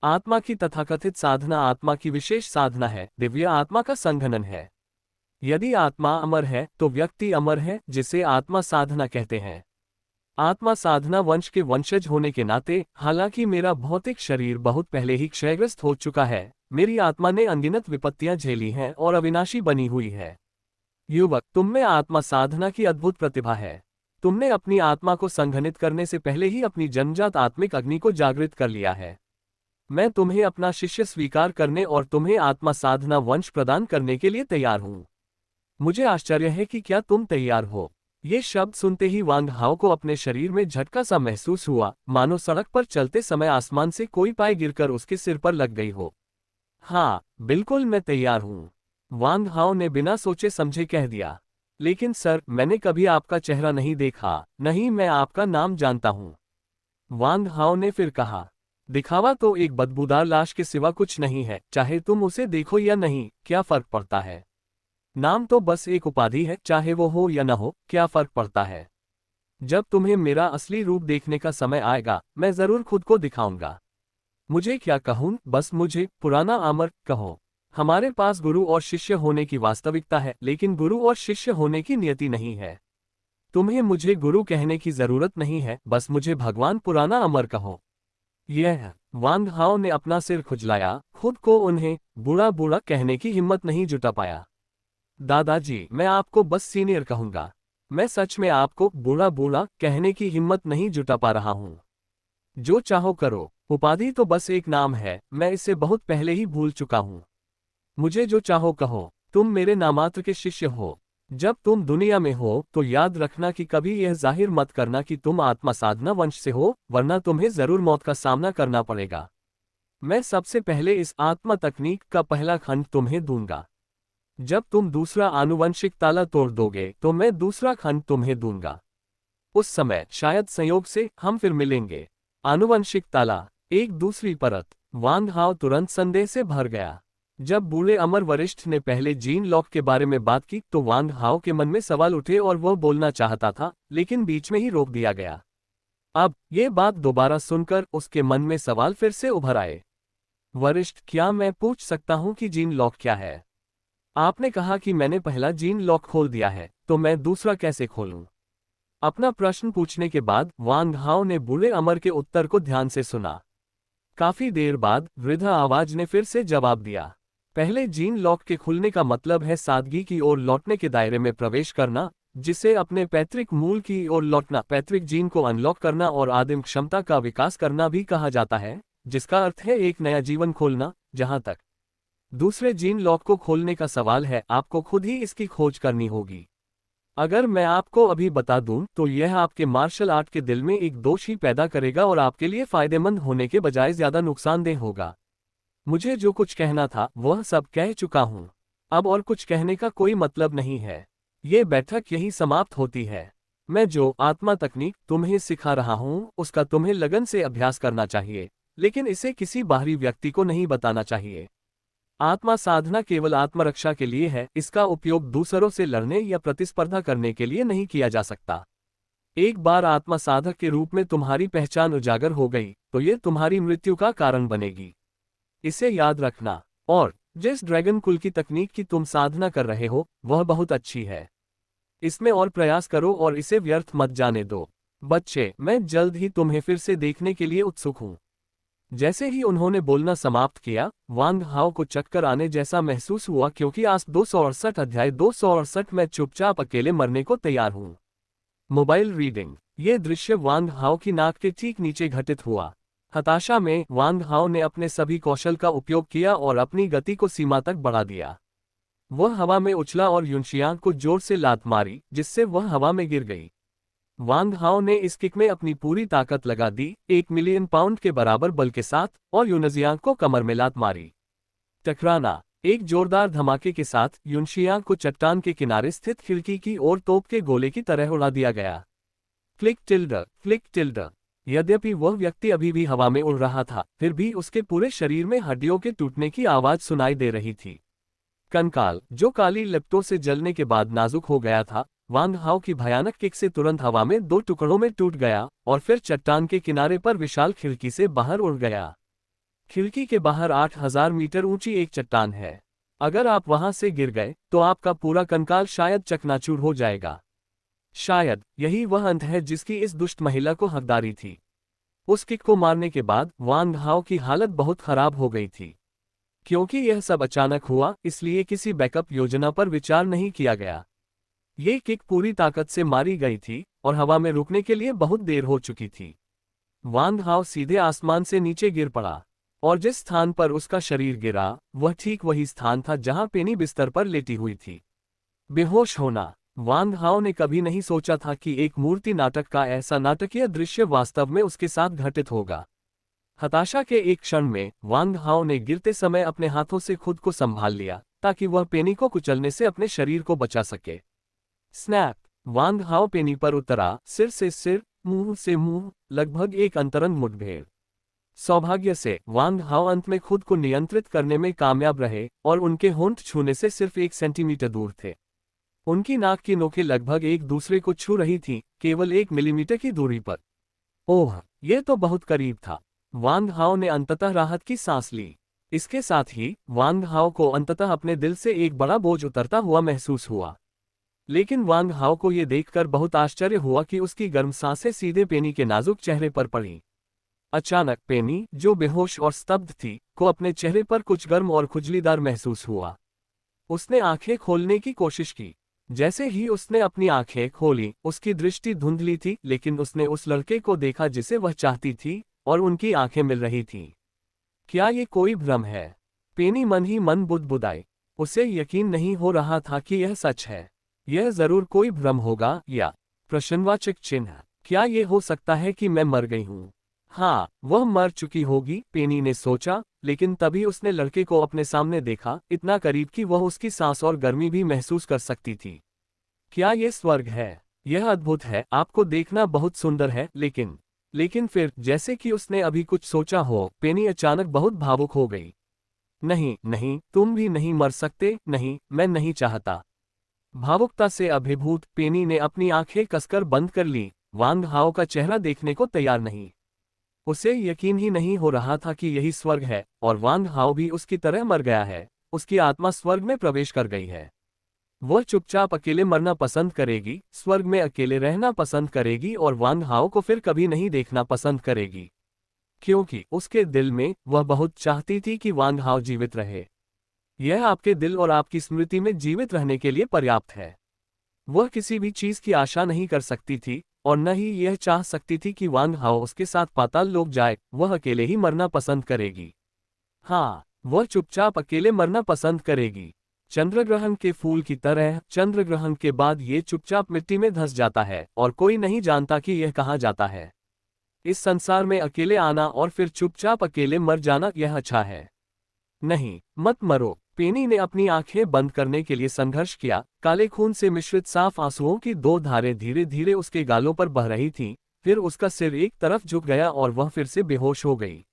Speaker 1: आत्मा की तथाकथित साधना आत्मा की विशेष साधना है, दिव्य आत्मा का संघनन है। यदि आत्मा अमर है तो व्यक्ति अमर है, जिसे आत्मा साधना कहते हैं। आत्मा साधना वंश के वंशज होने के नाते, हालांकि मेरा भौतिक शरीर बहुत पहले ही क्षयग्रस्त हो चुका है, मेरी आत्मा ने अनगिनत विपत्तियां झेली हैं और अविनाशी बनी हुई है। युवक, तुम में आत्मा साधना की अद्भुत प्रतिभा है। तुमने अपनी आत्मा को संघनित करने से पहले ही अपनी जन्मजात आत्मिक अग्नि को जागृत कर लिया है। मैं तुम्हें अपना शिष्य स्वीकार करने और तुम्हें आत्मा साधना वंश प्रदान करने के लिए तैयार हूँ। मुझे आश्चर्य है कि क्या तुम तैयार हो। ये शब्द सुनते ही वांग हाओ को अपने शरीर में झटका सा महसूस हुआ, मानो सड़क पर चलते समय आसमान से कोई पाय गिरकर उसके सिर पर लग गई हो। हाँ, बिल्कुल मैं तैयार हूँ, वांग हाओ ने बिना सोचे समझे कह दिया। लेकिन सर, मैंने कभी आपका चेहरा नहीं देखा। नहीं, मैं आपका नाम जानता हूँ, वांग हाओ ने फिर कहा। दिखावा तो एक बदबूदार लाश के सिवा कुछ नहीं है, चाहे तुम उसे देखो या नहीं, क्या फर्क पड़ता है। नाम तो बस एक उपाधि है, चाहे वो हो या न हो, क्या फर्क पड़ता है। जब तुम्हें मेरा असली रूप देखने का समय आएगा, मैं जरूर खुद को दिखाऊंगा। मुझे क्या कहूं, बस मुझे पुराना अमर कहो। हमारे पास गुरु और शिष्य होने की वास्तविकता है, लेकिन गुरु और शिष्य होने की नियति नहीं है। तुम्हें मुझे गुरु कहने की जरूरत नहीं है, बस मुझे भगवान पुराना अमर कहो। यह वांग हाओ ने अपना सिर खुजलाया, खुद को उन्हें बूढ़ा बूढ़ा कहने की हिम्मत नहीं जुटा पाया। दादाजी, मैं आपको बस सीनियर कहूंगा। मैं सच में आपको बूढ़ा बूढ़ा कहने की हिम्मत नहीं जुटा पा रहा हूं। जो चाहो करो, उपाधि तो बस एक नाम है, मैं इसे बहुत पहले ही भूल चुका हूं। मुझे जो चाहो कहो, तुम मेरे नामात्र के शिष्य हो। जब तुम दुनिया में हो तो याद रखना कि कभी यह जाहिर मत करना कि तुम आत्मा साधना वंश से हो, वरना तुम्हें जरूर मौत का सामना करना पड़ेगा। मैं सबसे पहले इस आत्मा तकनीक का पहला खंड तुम्हें दूंगा। जब तुम दूसरा आनुवंशिक ताला तोड़ दोगे तो मैं दूसरा खंड तुम्हें दूंगा। उस समय शायद संयोग से हम फिर मिलेंगे। आनुवंशिक ताला, एक दूसरी परत। वांग हाओ तुरंत संदेह से भर गया। जब बूढ़े अमर वरिष्ठ ने पहले जीन लॉक के बारे में बात की तो वांग हाओ के मन में सवाल उठे और वह बोलना चाहता था, लेकिन बीच में ही रोक दिया गया। अब ये बात दोबारा सुनकर उसके मन में सवाल फिर से उभर आए। वरिष्ठ, क्या मैं पूछ सकता हूं कि जीन लॉक क्या है? आपने कहा कि मैंने पहला जीन लॉक खोल दिया है, तो मैं दूसरा कैसे खोलूं? अपना प्रश्न पूछने के बाद वांग हाओ ने बूढ़े अमर के उत्तर को ध्यान से सुना। काफी देर बाद वृद्ध आवाज ने फिर से जवाब दिया। पहले जीन लॉक के खुलने का मतलब है सादगी की ओर लौटने के दायरे में प्रवेश करना, जिसे अपने पैतृक मूल की ओर लौटना, पैतृक जीन को अनलॉक करना और आदिम क्षमता का विकास करना भी कहा जाता है, जिसका अर्थ है एक नया जीवन खोलना। जहां तक दूसरे जीन लॉक को खोलने का सवाल है, आपको खुद ही इसकी खोज करनी होगी। अगर मैं आपको अभी बता दूं तो यह आपके मार्शल आर्ट के दिल में एक दोष ही पैदा करेगा और आपके लिए फायदेमंद होने के बजाय ज्यादा नुकसानदेह होगा। मुझे जो कुछ कहना था वह सब कह चुका हूं। अब और कुछ कहने का कोई मतलब नहीं है। ये बैठक यही समाप्त होती है। मैं जो आत्मा तकनीक तुम्हें सिखा रहा हूं उसका तुम्हें लगन से अभ्यास करना चाहिए, लेकिन इसे किसी बाहरी व्यक्ति को नहीं बताना चाहिए। आत्मा साधना केवल आत्मरक्षा के लिए है, इसका उपयोग दूसरों से लड़ने या प्रतिस्पर्धा करने के लिए नहीं किया जा सकता। एक बार आत्मा साधक के रूप में तुम्हारी पहचान उजागर हो गई तो ये तुम्हारी मृत्यु का कारण बनेगी। इसे याद रखना। और जिस ड्रैगन कुल की तकनीक की तुम साधना कर रहे हो वह बहुत अच्छी है। इसमें और प्रयास करो और इसे व्यर्थ मत जाने दो। बच्चे, मैं जल्द ही तुम्हें फिर से देखने के लिए उत्सुक हूँ। जैसे ही उन्होंने बोलना समाप्त किया, वांग हाओ को चक्कर आने जैसा महसूस हुआ, क्योंकि आज 268 अध्याय 268 मैं चुपचाप अकेले मरने को तैयार हूँ। Mobile reading. ये दृश्य वांग हाओ की नाक के ठीक नीचे घटित हुआ। हताशा में वांग हाओ ने अपने सभी कौशल का उपयोग किया और अपनी गति को सीमा तक बढ़ा दिया। वह हवा में उछला और युनशियांग को जोर से लात मारी, जिससे वह हवा में गिर गई। वांग हाओ ने इस किक में अपनी पूरी ताकत लगा दी, 1 मिलियन पाउंड के बराबर बल के साथ, और युनशियांग को कमर में लात मारी। टकराना। एक जोरदार धमाके के साथ युनशियांग को चट्टान के किनारे स्थित खिड़की की ओर तोप के गोले की तरह उड़ा दिया गया। Click tilde. यद्यपि वह व्यक्ति अभी भी हवा में उड़ रहा था, फिर भी उसके पूरे शरीर में हड्डियों के टूटने की आवाज सुनाई दे रही थी। कंकाल, जो काली लिपटों से जलने के बाद नाजुक हो गया था, वांग हाओ की भयानक किक से तुरंत हवा में 2 टुकड़ों में टूट गया और फिर चट्टान के किनारे पर विशाल खिड़की से बाहर उड़ गया। खिड़की के बाहर 8000 मीटर ऊंची एक चट्टान है। अगर आप वहां से गिर गए तो आपका पूरा कंकाल शायद चकनाचूर हो जाएगा। शायद यही वह अंत है जिसकी इस दुष्ट महिला को हकदारी थी। उस किक को मारने के बाद वांग हाओ की हालत बहुत खराब हो गई थी। क्योंकि यह सब अचानक हुआ, इसलिए किसी बैकअप योजना पर विचार नहीं किया गया। ये किक पूरी ताकत से मारी गई थी और हवा में रुकने के लिए बहुत देर हो चुकी थी। वांग हाओ सीधे आसमान से नीचे गिर पड़ा और जिस स्थान पर उसका शरीर गिरा वह ठीक वही स्थान था जहां पेनी बिस्तर पर लेटी हुई थी। बेहोश होना। वांग हाओ ने कभी नहीं सोचा था कि एक मूर्ति नाटक का ऐसा नाटकीय दृश्य वास्तव में उसके साथ घटित होगा। हताशा के एक क्षण में वांग हाओ ने गिरते समय अपने हाथों से खुद को संभाल लिया ताकि वह पेनी को कुचलने से अपने शरीर को बचा सके। स्नैप। वांग हाओ पेनी पर उतरा, सिर से सिर, मुंह से मुंह, लगभग एक अंतरंग मुठभेड़। सौभाग्य से वांग हाओ अंत में खुद को नियंत्रित करने में कामयाब रहे और उनके होंठ छूने से सिर्फ 1 सेंटीमीटर दूर थे। उनकी नाक की नोकें लगभग एक दूसरे को छू रही थीं, केवल 1 मिलीमीटर की दूरी पर। ओह, यह तो बहुत करीब था। वांग हाओ ने अंततः राहत की सांस ली। इसके साथ ही वांग हाओ को अंततः अपने दिल से एक बड़ा बोझ उतरता हुआ महसूस हुआ। लेकिन वांग हाओ को यह देखकर बहुत आश्चर्य हुआ कि उसकी गर्म सांसें सीधे पेनी के नाजुक चेहरे पर पड़ी। अचानक पेनी, जो बेहोश और स्तब्ध थी, को अपने चेहरे पर कुछ गर्म और खुजलीदार महसूस हुआ। उसने आंखें खोलने की कोशिश की। जैसे ही उसने अपनी आंखें खोली, उसकी दृष्टि धुंधली थी, लेकिन उसने उस लड़के को देखा जिसे वह चाहती थी और उनकी आंखें मिल रही थीं। क्या ये कोई भ्रम है? पेनी मन ही मन बुदबुदाई। उसे यकीन नहीं हो रहा था कि यह सच है। यह जरूर कोई भ्रम होगा या प्रश्नवाचक चिन्ह। क्या ये हो सकता है कि मैं मर गई हूँ? हाँ, वह मर चुकी होगी, पेनी ने सोचा, लेकिन तभी उसने लड़के को अपने सामने देखा, इतना करीब कि वह उसकी सांस और गर्मी भी महसूस कर सकती थी। क्या यह स्वर्ग है? यह अद्भुत है, आपको देखना बहुत सुंदर है, लेकिन फिर, जैसे कि उसने अभी कुछ सोचा हो, पेनी अचानक बहुत भावुक हो गई। नहीं नहीं, तुम भी नहीं मर सकते, नहीं, मैं नहीं चाहता। भावुकता से अभिभूत पेनी ने अपनी आंखें कसकर बंद कर ली। वांग हाओ का चेहरा देखने को तैयार नहीं। उसे यकीन ही नहीं हो रहा था कि यही स्वर्ग है और वांग हाओ भी उसकी तरह मर गया है। उसकी आत्मा स्वर्ग में प्रवेश कर गई है। वह चुपचाप अकेले मरना पसंद करेगी, स्वर्ग में अकेले रहना पसंद करेगी और वांग हाओ को फिर कभी नहीं देखना पसंद करेगी, क्योंकि उसके दिल में वह बहुत चाहती थी कि वांग हाओ जीवित रहे। यह आपके दिल और आपकी स्मृति में जीवित रहने के लिए पर्याप्त है। वह किसी भी चीज की आशा नहीं कर सकती थी और न ही यह चाह सकती थी कि वांग हाओ उसके साथ पाताल लोक जाए। वह अकेले ही मरना पसंद करेगी। हाँ, वह चुपचाप अकेले मरना पसंद करेगी। चंद्रग्रहण के फूल की तरह चंद्रग्रहण के बाद ये चुपचाप मिट्टी में धंस जाता है और कोई नहीं जानता कि यह कहाँ जाता है। इस संसार में अकेले आना और फिर चुपचाप अकेले मर जाना, यह अच्छा है। नहीं, मत मरो। पेनी ने अपनी आंखें बंद करने के लिए संघर्ष किया। काले खून से मिश्रित साफ आंसुओं की 2 धारें धीरे धीरे उसके गालों पर बह रही थीं। फिर उसका सिर एक तरफ झुक गया और वह फिर से बेहोश हो गई।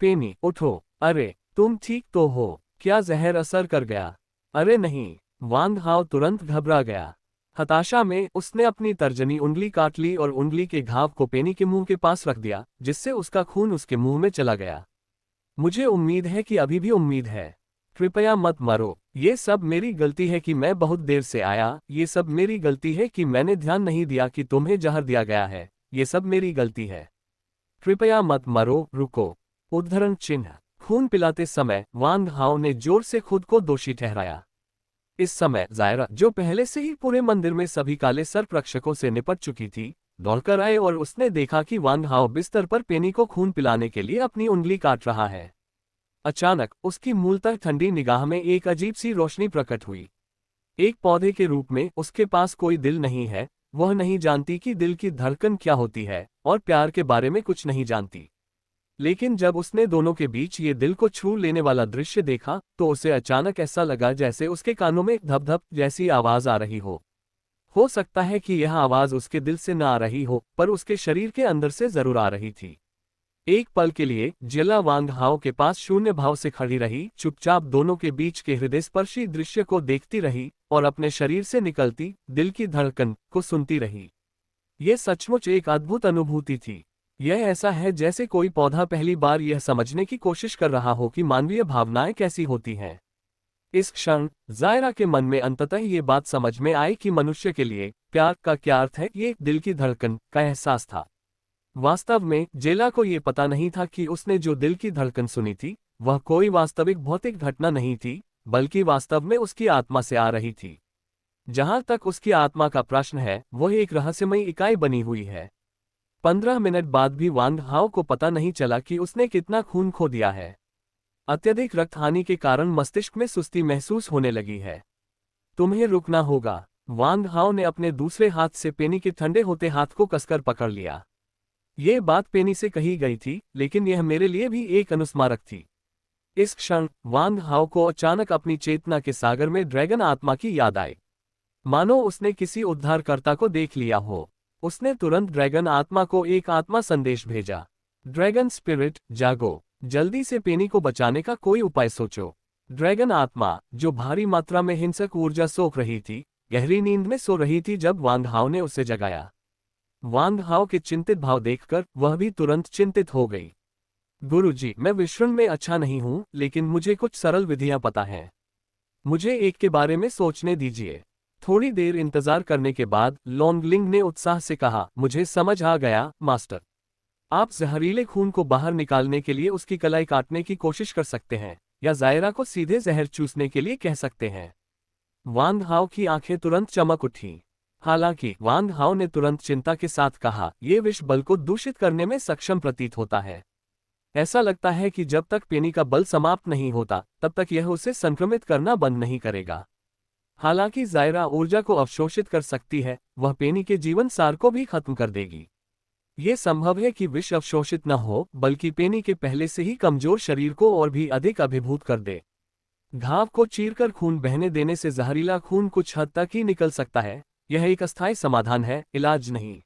Speaker 1: पेनी, उठो। अरे, तुम ठीक तो हो? क्या जहर असर कर गया? अरे नहीं। वांग हाओ तुरंत घबरा गया। हताशा में उसने अपनी तर्जनी उंगली काट ली और उंगली के घाव को पेनी के मुंह के पास रख दिया, जिससे उसका खून उसके मुंह में चला गया। मुझे उम्मीद है कि अभी भी उम्मीद है। कृपया मत मरो। ये सब मेरी गलती है कि मैं बहुत देर से आया, ये सब मेरी गलती है कि मैंने ध्यान नहीं दिया कि तुम्हें जहर दिया गया है, ये सब मेरी गलती है। कृपया मत मरो, रुको। उद्धरण चिन्ह। खून पिलाते समय वांग हाओ ने जोर से खुद को दोषी ठहराया। इस समय जायरा, जो पहले से ही पूरे मंदिर में सभी काले सर्परक्षकों से निपट चुकी थी, दौड़कर आए और उसने देखा कि वांग हाओ बिस्तर पर पेनी को खून पिलाने के लिए अपनी उंगली काट रहा है। अचानक उसकी मूलतः ठंडी निगाह में एक अजीब सी रोशनी प्रकट हुई। एक पौधे के रूप में उसके पास कोई दिल नहीं है, वह नहीं जानती कि दिल की धड़कन क्या होती है और प्यार के बारे में कुछ नहीं जानती। लेकिन जब उसने दोनों के बीच ये दिल को छू लेने वाला दृश्य देखा, तो उसे अचानक ऐसा लगा जैसे उसके कानों में धप धप जैसी आवाज आ रही हो। हो सकता है कि यह आवाज उसके दिल से न आ रही हो, पर उसके शरीर के अंदर से जरूर आ रही थी। एक पल के लिए जिला वांग हाओ के पास शून्य भाव से खड़ी रही, चुपचाप दोनों के बीच के हृदयस्पर्शी दृश्य को देखती रही और अपने शरीर से निकलती दिल की धड़कन को सुनती रही। यह सचमुच एक अद्भुत अनुभूति थी। यह ऐसा है जैसे कोई पौधा पहली बार यह समझने की कोशिश कर रहा हो कि मानवीय भावनाएं कैसी होती हैं। इस क्षण जायरा के मन में अंततः ये बात समझ में आई कि मनुष्य के लिए प्यार का क्या अर्थ है। ये दिल की धड़कन का एहसास था। वास्तव में जेला को ये पता नहीं था कि उसने जो दिल की धड़कन सुनी थी, वह कोई वास्तविक भौतिक घटना नहीं थी, बल्कि वास्तव में उसकी आत्मा से आ रही थी। जहां तक उसकी आत्मा का प्रश्न है, वह एक रहस्यमयी इकाई बनी हुई है। 15 मिनट बाद भी वांग हाओ को पता नहीं चला कि उसने कितना खून खो दिया है। अत्यधिक रक्तहानि के कारण मस्तिष्क में सुस्ती महसूस होने लगी है। तुम्हें रुकना होगा। वांग हाओ ने अपने दूसरे हाथ से पेनी के ठंडे होते हाथ को कसकर पकड़ लिया। ये बात पेनी से कही गई थी, लेकिन यह मेरे लिए भी एक अनुस्मारक थी। इस क्षण वांग हाओ को अचानक अपनी चेतना के सागर में ड्रैगन आत्मा की याद आई। मानो उसने किसी उद्धारकर्ता को देख लिया हो। उसने तुरंत ड्रैगन आत्मा को एक आत्मा संदेश भेजा। ड्रैगन स्पिरिट, जागो, जल्दी से पेनी को बचाने का कोई उपाय सोचो। ड्रैगन आत्मा, जो भारी मात्रा में हिंसक ऊर्जा सोख रही थी, गहरी नींद में सो रही थी जब वांग हाओ ने उसे जगाया। वांग हाओ के चिंतित भाव देखकर वह भी तुरंत चिंतित हो गई। गुरुजी, मैं विश्रण में अच्छा नहीं हूं, लेकिन मुझे कुछ सरल विधियां पता है। मुझे एक के बारे में सोचने दीजिए। थोड़ी देर इंतजार करने के बाद लोंगलिंग ने उत्साह से कहा, मुझे समझ आ गया मास्टर। आप जहरीले खून को बाहर निकालने के लिए उसकी कलाई काटने की कोशिश कर सकते हैं, या जायरा को सीधे जहर चूसने के लिए कह सकते हैं। वांग हाओ की आंखें तुरंत चमक उठी। हालांकि वांग हाओ ने तुरंत चिंता के साथ कहा, यह विष बल को दूषित करने में सक्षम प्रतीत होता है। ऐसा लगता है कि जब तक पेनी का बल समाप्त नहीं होता, तब तक यह उसे संक्रमित करना बंद नहीं करेगा। हालांकि जायरा ऊर्जा को अवशोषित कर सकती है, वह पेनी के जीवन सार को भी खत्म कर देगी। ये संभव है कि विष अवशोषित न हो, बल्कि पेनी के पहले से ही कमजोर शरीर को और भी अधिक अभिभूत कर दे। घाव को चीरकर खून बहने देने से जहरीला खून कुछ हद तक ही निकल सकता है। यह एक अस्थायी समाधान है, इलाज नहीं।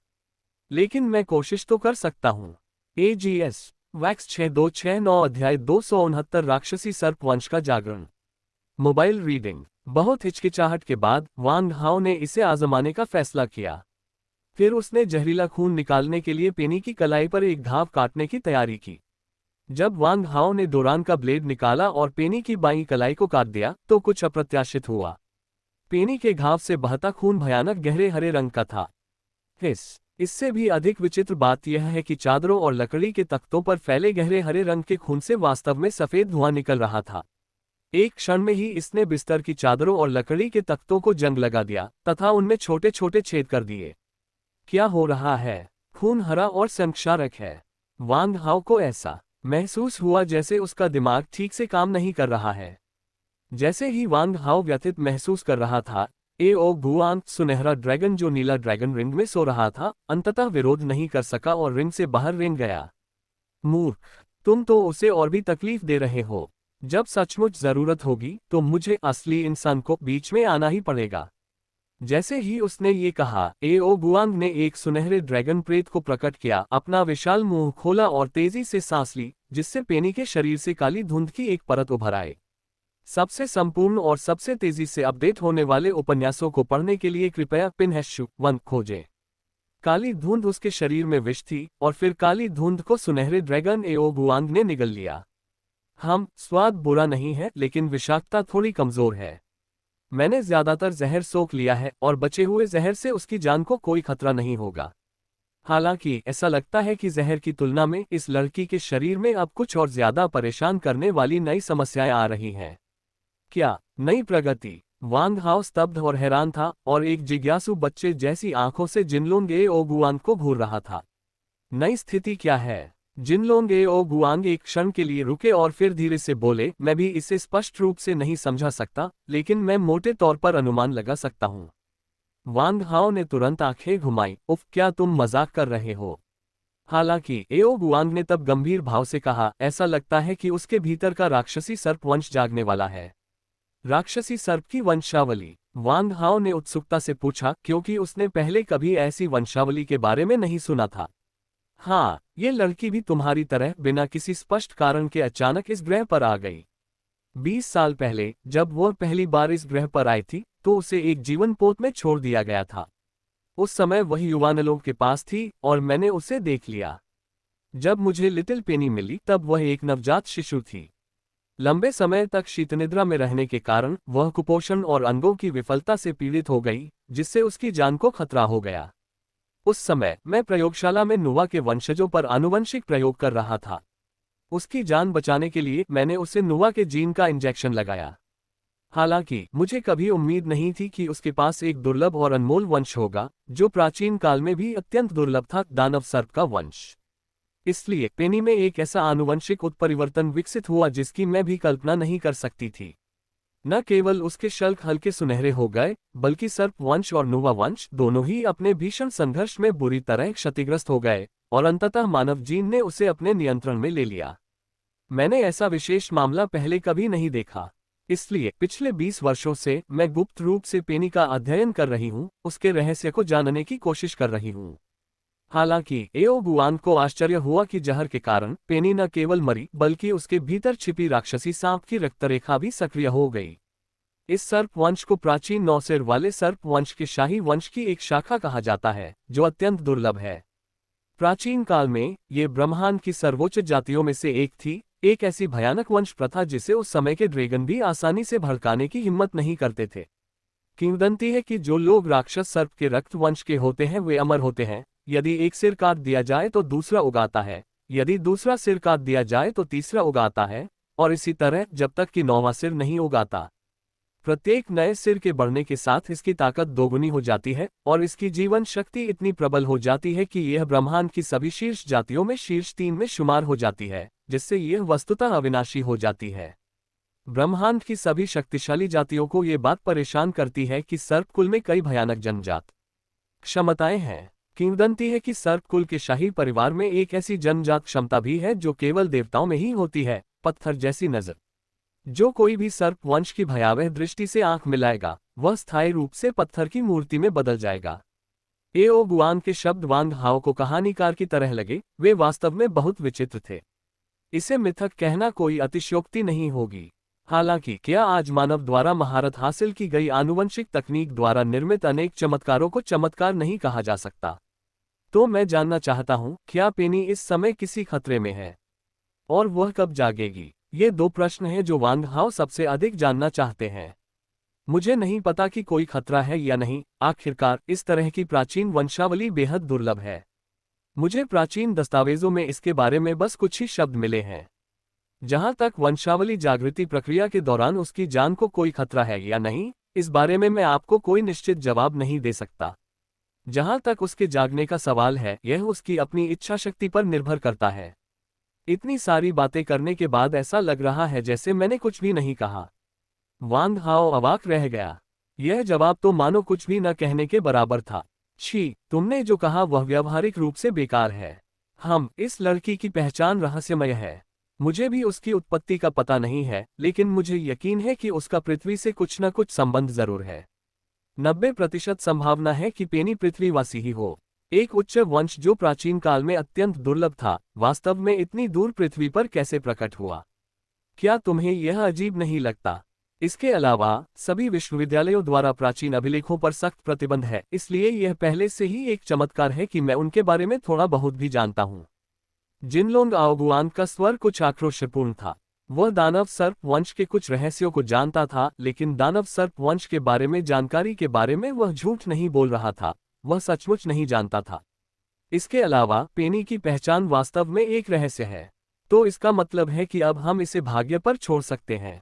Speaker 1: लेकिन मैं कोशिश तो कर सकता हूँ। AGS वैक्स 6269 अध्याय 269 राक्षसी सर्प वंश का जागरण। Mobile reading. बहुत हिचकिचाहट के बाद वांग हाओ ने इसे आजमाने का फैसला किया। फिर उसने जहरीला खून निकालने के लिए पेनी की कलाई पर एक घाव काटने की तैयारी की। जब वांग हाओ ने डोरान का ब्लेड निकाला और पेनी की बाईं कलाई को काट दिया, तो कुछ अप्रत्याशित हुआ। पेनी के घाव से बहता खून भयानक गहरे हरे रंग का था। इससे भी अधिक विचित्र बात यह है कि चादरों और लकड़ी के तख्तों पर फैले गहरे हरे रंग के खून से वास्तव में सफेद धुआं निकल रहा था। एक क्षण में ही इसने बिस्तर की चादरों और लकड़ी के तख्तों को जंग लगा दिया तथा उनमें छोटे छोटे छेद कर दिए। क्या हो रहा है? खून हरा और संक्षारक है। वांग हाओ को ऐसा महसूस हुआ जैसे उसका दिमाग ठीक से काम नहीं कर रहा है। जैसे ही वांग हाओ व्यथित महसूस कर रहा था, एओ गुआंग, सुनहरा ड्रैगन जो नीला ड्रैगन रिंग में सो रहा था, अंततः विरोध नहीं कर सका और रिंग से बाहर रेंग गया। मूर्ख, तुम तो उसे और भी तकलीफ दे रहे हो। जब सचमुच जरूरत होगी तो मुझे असली इंसान को बीच में आना ही पड़ेगा। जैसे ही उसने ये कहा, एओ गुआंग ने एक सुनहरे ड्रैगन प्रेत को प्रकट किया, अपना विशाल मुंह खोला और तेजी से सांस ली, जिससे पेनी के शरीर से काली धुंध की एक परत उभर आए। सबसे संपूर्ण और सबसे तेजी से अपडेट होने वाले उपन्यासों को पढ़ने के लिए कृपया पिनहैश1 खोजें। काली धुंध उसके शरीर में विष थी और फिर काली धुंध को सुनहरे ड्रैगन एओगुआंग ने निगल लिया। स्वाद बुरा नहीं है, लेकिन विषाक्तता थोड़ी कमजोर है। मैंने ज्यादातर जहर सोख लिया है और बचे हुए जहर से उसकी जान को कोई खतरा नहीं होगा। हालांकि ऐसा लगता है कि जहर की तुलना में इस लड़की के शरीर में अब कुछ और ज्यादा परेशान करने वाली नई समस्याएं आ रही हैं। क्या नई प्रगति? वांग हाओ स्तब्ध और हैरान था और एक जिज्ञासु बच्चे जैसी आंखों से जिनलोंग एओगुआंग को घूर रहा था। नई स्थिति क्या है? जिनलोंग एओगुआंग एक क्षण के लिए रुके और फिर धीरे से बोले, मैं भी इसे स्पष्ट रूप से नहीं समझा सकता, लेकिन मैं मोटे तौर पर अनुमान लगा सकता हूँ। वांग हाओ ने तुरंत आंखें घुमाई। उफ, क्या तुम मजाक कर रहे हो? हालांकि एओगुआंग ने तब गंभीर भाव से कहा, ऐसा लगता है कि उसके भीतर का राक्षसी सर्प वंश जागने वाला है। राक्षसी सर्प की वंशावली? वांग हाओ ने उत्सुकता से पूछा, क्योंकि उसने पहले कभी ऐसी वंशावली के बारे में नहीं सुना था। हाँ, ये लड़की भी तुम्हारी तरह बिना किसी स्पष्ट कारण के अचानक इस ग्रह पर आ गई। 20 साल पहले जब वह पहली बार इस ग्रह पर आई थी तो उसे एक जीवन पोत में छोड़ दिया गया था। उस समय वह युवानलों के पास थी और मैंने उसे देख लिया। जब मुझे लिटिल पेनी मिली तब वह एक नवजात शिशु थी। लंबे समय तक शीतनिद्रा में रहने के कारण वह कुपोषण और अंगों की विफलता से पीड़ित हो गई, जिससे उसकी जान को खतरा हो गया। उस समय मैं प्रयोगशाला में नुवा के वंशजों पर आनुवंशिक प्रयोग कर रहा था। उसकी जान बचाने के लिए मैंने उसे नुवा के जीन का इंजेक्शन लगाया। हालांकि मुझे कभी उम्मीद नहीं थी कि उसके पास एक दुर्लभ और अनमोल वंश होगा, जो प्राचीन काल में भी अत्यंत दुर्लभ था, दानव सर्प का वंश। इसलिए पेनी में एक ऐसा आनुवंशिक उत्परिवर्तन विकसित हुआ जिसकी मैं भी कल्पना नहीं कर सकती थी। न केवल उसके शल्क हल्के सुनहरे हो गए, बल्कि सर्प वंश और नुवा वंश दोनों ही अपने भीषण संघर्ष में बुरी तरह क्षतिग्रस्त हो गए और अंततः मानव जीन ने उसे अपने नियंत्रण में ले लिया। मैंने ऐसा विशेष मामला पहले कभी नहीं देखा। इसलिए पिछले 20 वर्षों से मैं गुप्त रूप से पेनी का अध्ययन कर रही हूँ, उसके रहस्य को जानने की कोशिश कर रही हूँ। हालांकि एओगुआंग को आश्चर्य हुआ कि जहर के कारण पेनी न केवल मरी, बल्कि उसके भीतर छिपी राक्षसी सांप की रक्तरेखा भी सक्रिय हो गई। इस सर्प वंश को प्राचीन 9 सिर वाले सर्प वंश के शाही वंश की एक शाखा कहा जाता है, जो अत्यंत दुर्लभ है। प्राचीन काल में ये ब्रह्मांड की सर्वोच्च जातियों में से एक थी, एक ऐसी भयानक वंश प्रथा जिसे उस समय के ड्रैगन भी आसानी से भड़काने की हिम्मत नहीं करते थे। किंवदंती है कि जो लोग राक्षस सर्प के रक्त वंश के होते हैं वे अमर होते हैं। यदि एक सिर काट दिया जाए तो दूसरा उगाता है, यदि दूसरा सिर काट दिया जाए तो तीसरा उगाता है, और इसी तरह जब तक कि 9वां सिर नहीं उगाता। प्रत्येक नए सिर के बढ़ने के साथ इसकी ताकत दोगुनी हो जाती है और इसकी जीवन शक्ति इतनी प्रबल हो जाती है कि यह ब्रह्मांड की सभी शीर्ष जातियों में शीर्ष 3 में शुमार हो जाती है, जिससे यह वस्तुतः अविनाशी हो जाती है। ब्रह्मांड की सभी शक्तिशाली जातियों को ये बात परेशान करती है कि सर्प कुल में कई भयानक जनजात क्षमताएं हैं। किंवदंती है कि सर्प कुल के शाही परिवार में एक ऐसी जनजात क्षमता भी है जो केवल देवताओं में ही होती है, पत्थर जैसी नजर। जो कोई भी सर्प वंश की भयावह दृष्टि से आंख मिलाएगा, वह स्थायी रूप से पत्थर की मूर्ति में बदल जाएगा। एओगुआंग के शब्द वांग हाओ को कहानीकार की तरह लगे, वे वास्तव में बहुत विचित्र थे। इसे मिथक कहना कोई अतिशयोक्ति नहीं होगी। हालांकि क्या आज मानव द्वारा महारत हासिल की गई आनुवंशिक तकनीक द्वारा निर्मित अनेक चमत्कारों को चमत्कार नहीं कहा जा सकता? तो मैं जानना चाहता हूं, क्या पेनी इस समय किसी खतरे में है? और वह कब जागेगी? ये 2 प्रश्न हैं जो वांग हाओ सबसे अधिक जानना चाहते हैं। मुझे नहीं पता कि कोई खतरा है या नहीं। आखिरकार इस तरह की प्राचीन वंशावली बेहद दुर्लभ है। मुझे प्राचीन दस्तावेजों में इसके बारे में बस कुछ ही शब्द मिले हैं। जहां तक वंशावली जागृति प्रक्रिया के दौरान उसकी जान को कोई खतरा है या नहीं, इस बारे में मैं आपको कोई निश्चित जवाब नहीं दे सकता। जहां तक उसके जागने का सवाल है, यह उसकी अपनी इच्छा शक्ति पर निर्भर करता है। इतनी सारी बातें करने के बाद ऐसा लग रहा है जैसे मैंने कुछ भी नहीं कहा। वांग हाओ अवाक रह गया। यह जवाब तो मानो कुछ भी न कहने के बराबर था। छी, तुमने जो कहा वह व्यावहारिक रूप से बेकार है। इस लड़की की पहचान रहस्यमय है। मुझे भी उसकी उत्पत्ति का पता नहीं है, लेकिन मुझे यकीन है कि उसका पृथ्वी से कुछ न कुछ संबंध जरूर है। 90% संभावना है कि पेनी पृथ्वीवासी ही हो। एक उच्च वंश जो प्राचीन काल में अत्यंत दुर्लभ था, वास्तव में इतनी दूर पृथ्वी पर कैसे प्रकट हुआ? क्या तुम्हें यह अजीब नहीं लगता? इसके अलावा सभी विश्वविद्यालयों द्वारा प्राचीन अभिलेखों पर सख्त प्रतिबंध है, इसलिए यह पहले से ही एक चमत्कार है कि मैं उनके बारे में थोड़ा बहुत भी जानता हूँ। जिनलोंग आओगुआंग का स्वर कुछ आक्रोशपूर्ण था। वह दानव सर्प वंश के कुछ रहस्यों को जानता था, लेकिन दानव सर्प वंश के बारे में जानकारी के बारे में वह झूठ नहीं बोल रहा था, वह सचमुच नहीं जानता था। इसके अलावा पेनी की पहचान वास्तव में एक रहस्य है, तो इसका मतलब है कि अब हम इसे भाग्य पर छोड़ सकते हैं।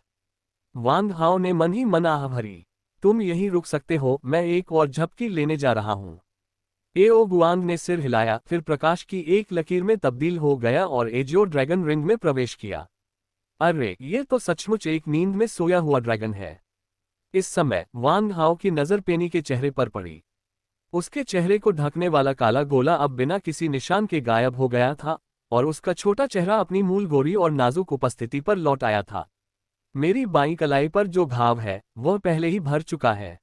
Speaker 1: वांग हाओ ने मन ही मन आह भरी। तुम यहीं रुक सकते हो, मैं एक और झपकी लेने जा रहा हूँ। एओ गुआंग ने सिर हिलाया, फिर प्रकाश की एक लकीर में तब्दील हो गया और एजियो ड्रैगन रिंग में प्रवेश किया। अरे, ये तो सचमुच एक नींद में सोया हुआ ड्रैगन है। इस समय वांग हाओ की नजर पेनी के चेहरे पर पड़ी। उसके चेहरे को ढकने वाला काला गोला अब बिना किसी निशान के गायब हो गया था और उसका छोटा चेहरा अपनी मूल गोरी और नाजुक उपस्थिति पर लौट आया था। मेरी बाईं कलाई पर जो घाव है वह पहले ही भर चुका है।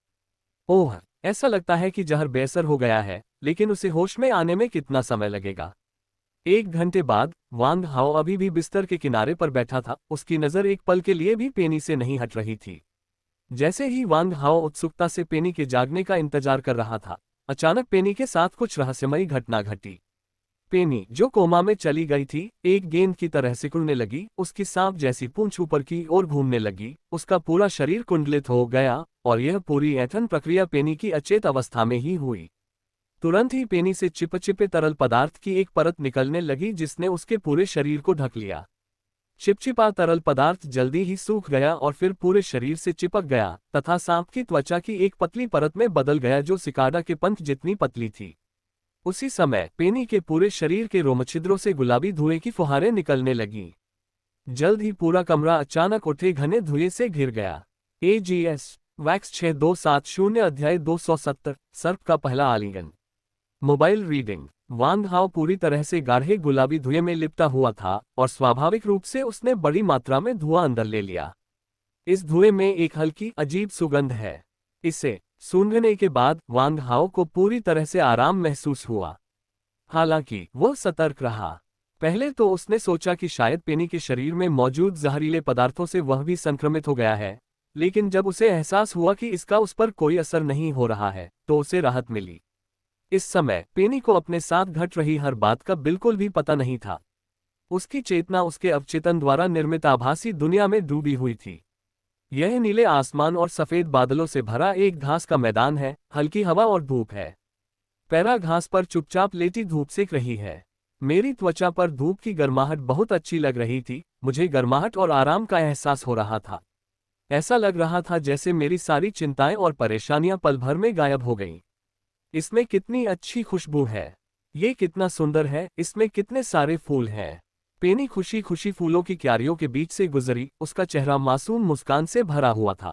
Speaker 1: ओह, ऐसा लगता है कि जहर बेअसर हो गया है, लेकिन उसे होश में आने में कितना समय लगेगा। 1 घंटे बाद वांग हाओ अभी भी बिस्तर के किनारे पर बैठा था, उसकी नजर एक पल के लिए भी पेनी से नहीं हट रही थी। जैसे ही वांग हाओ उत्सुकता से पेनी के जागने का इंतजार कर रहा था, अचानक पेनी के साथ कुछ रहस्यमयी घटना घटी। पेनी, जो कोमा में चली गई थी, एक गेंद की तरह सिकुड़ने लगी, उसकी सांप जैसी पूंछ ऊपर की ओर घूमने लगी, उसका पूरा शरीर कुंडलित हो गया और यह पूरी ऐंठन प्रक्रिया पेनी की अचेत अवस्था में ही हुई। तुरंत ही पेनी से चिपचिपे तरल पदार्थ की एक परत निकलने लगी जिसने उसके पूरे शरीर को ढक लिया। चिपचिपा तरल पदार्थ जल्दी ही सूख गया और फिर पूरे शरीर से चिपक गया तथा सांप की त्वचा की एक पतली परत में बदल गया जो सिकाडा के पंख जितनी पतली थी। उसी समय पेनी के पूरे शरीर के रोमछिद्रों से गुलाबी धुएं की फुहारें निकलने लगीं। जल्द ही पूरा कमरा अचानक उठे घने धुएं से घिर गया। AGS वैक्स 6270 अध्याय 270 सर्प का पहला आलिंगन। Mobile reading. वांग हाओ पूरी तरह से गाढ़े गुलाबी धुएं में लिपटा हुआ था और स्वाभाविक रूप से उसने बड़ी मात्रा में धुआं अंदर ले लिया। इस धुएं में एक हल्की अजीब सुगंध है। इसे सूंघने के बाद वांग हाओ को पूरी तरह से आराम महसूस हुआ। हालांकि वह सतर्क रहा। पहले तो उसने सोचा कि शायद पेनी के शरीर में मौजूद जहरीले पदार्थों से वह भी संक्रमित हो गया है, लेकिन जब उसे एहसास हुआ कि इसका उस पर कोई असर नहीं हो रहा है, तो उसे राहत मिली। इस समय पेनी को अपने साथ घट रही हर बात का बिल्कुल भी पता नहीं था। उसकी चेतना उसके अवचेतन द्वारा निर्मित आभासी दुनिया में डूबी हुई थी। यह नीले आसमान और सफेद बादलों से भरा एक घास का मैदान है, हल्की हवा और धूप है। पैरा घास पर चुपचाप लेटी धूप सेक रही है। मेरी त्वचा पर धूप की गर्माहट बहुत अच्छी लग रही थी, मुझे गर्माहट और आराम का एहसास हो रहा था। ऐसा लग रहा था जैसे मेरी सारी चिंताएं और परेशानियां पल भर में गायब हो गईं। इसमें कितनी अच्छी खुशबू है, ये कितना सुंदर है, इसमें कितने सारे फूल हैं। पेनी खुशी खुशी फूलों की क्यारियों के बीच से गुजरी, उसका चेहरा मासूम मुस्कान से भरा हुआ था।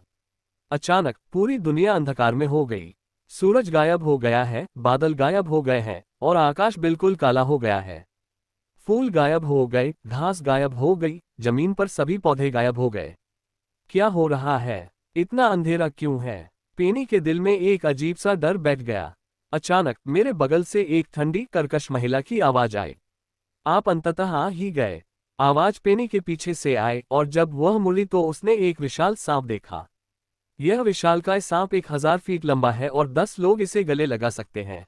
Speaker 1: अचानक पूरी दुनिया अंधकार में हो गई। सूरज गायब हो गया है, बादल गायब हो गए हैं और आकाश बिल्कुल काला हो गया है। फूल गायब हो गए, घास गायब हो गई, जमीन पर सभी पौधे गायब हो गए। क्या हो रहा है? इतना अंधेरा क्यों है? पेनी के दिल में एक अजीब सा डर बैठ गया। अचानक मेरे बगल से एक ठंडी कर्कश महिला की आवाज आई। आप अंततः आ ही गए। आवाज पेनी के पीछे से आए और जब वह मुड़ी तो उसने एक विशाल सांप देखा। यह विशालकाय सांप 1000 फीट लंबा है और 10 लोग इसे गले लगा सकते हैं।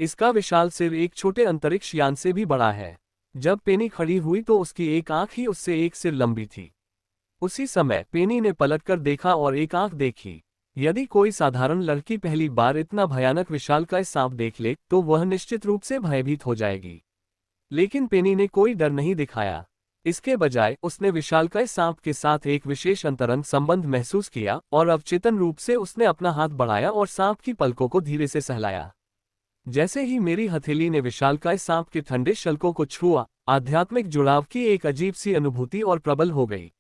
Speaker 1: इसका विशाल सिर एक छोटे अंतरिक्ष यान से भी बड़ा है। जब पेनी खड़ी हुई तो उसकी एक आंख ही उससे एक सिर लंबी थी। उसी समय पेनी ने पलटकर देखा और एक आंख देखी। यदि कोई साधारण लड़की पहली बार इतना भयानक विशालकाय सांप देख ले तो वह निश्चित रूप से भयभीत हो जाएगी, लेकिन पेनी ने कोई डर नहीं दिखाया। इसके बजाय उसने विशालकाय सांप के साथ एक विशेष अंतरंग संबंध महसूस किया और अवचेतन रूप से उसने अपना हाथ बढ़ाया और सांप की पलकों को धीरे से सहलाया। जैसे ही मेरी हथेली ने विशालकाय सांप के ठंडे शल्कों को छुआ, आध्यात्मिक जुड़ाव की एक अजीब सी अनुभूति और प्रबल हो गई।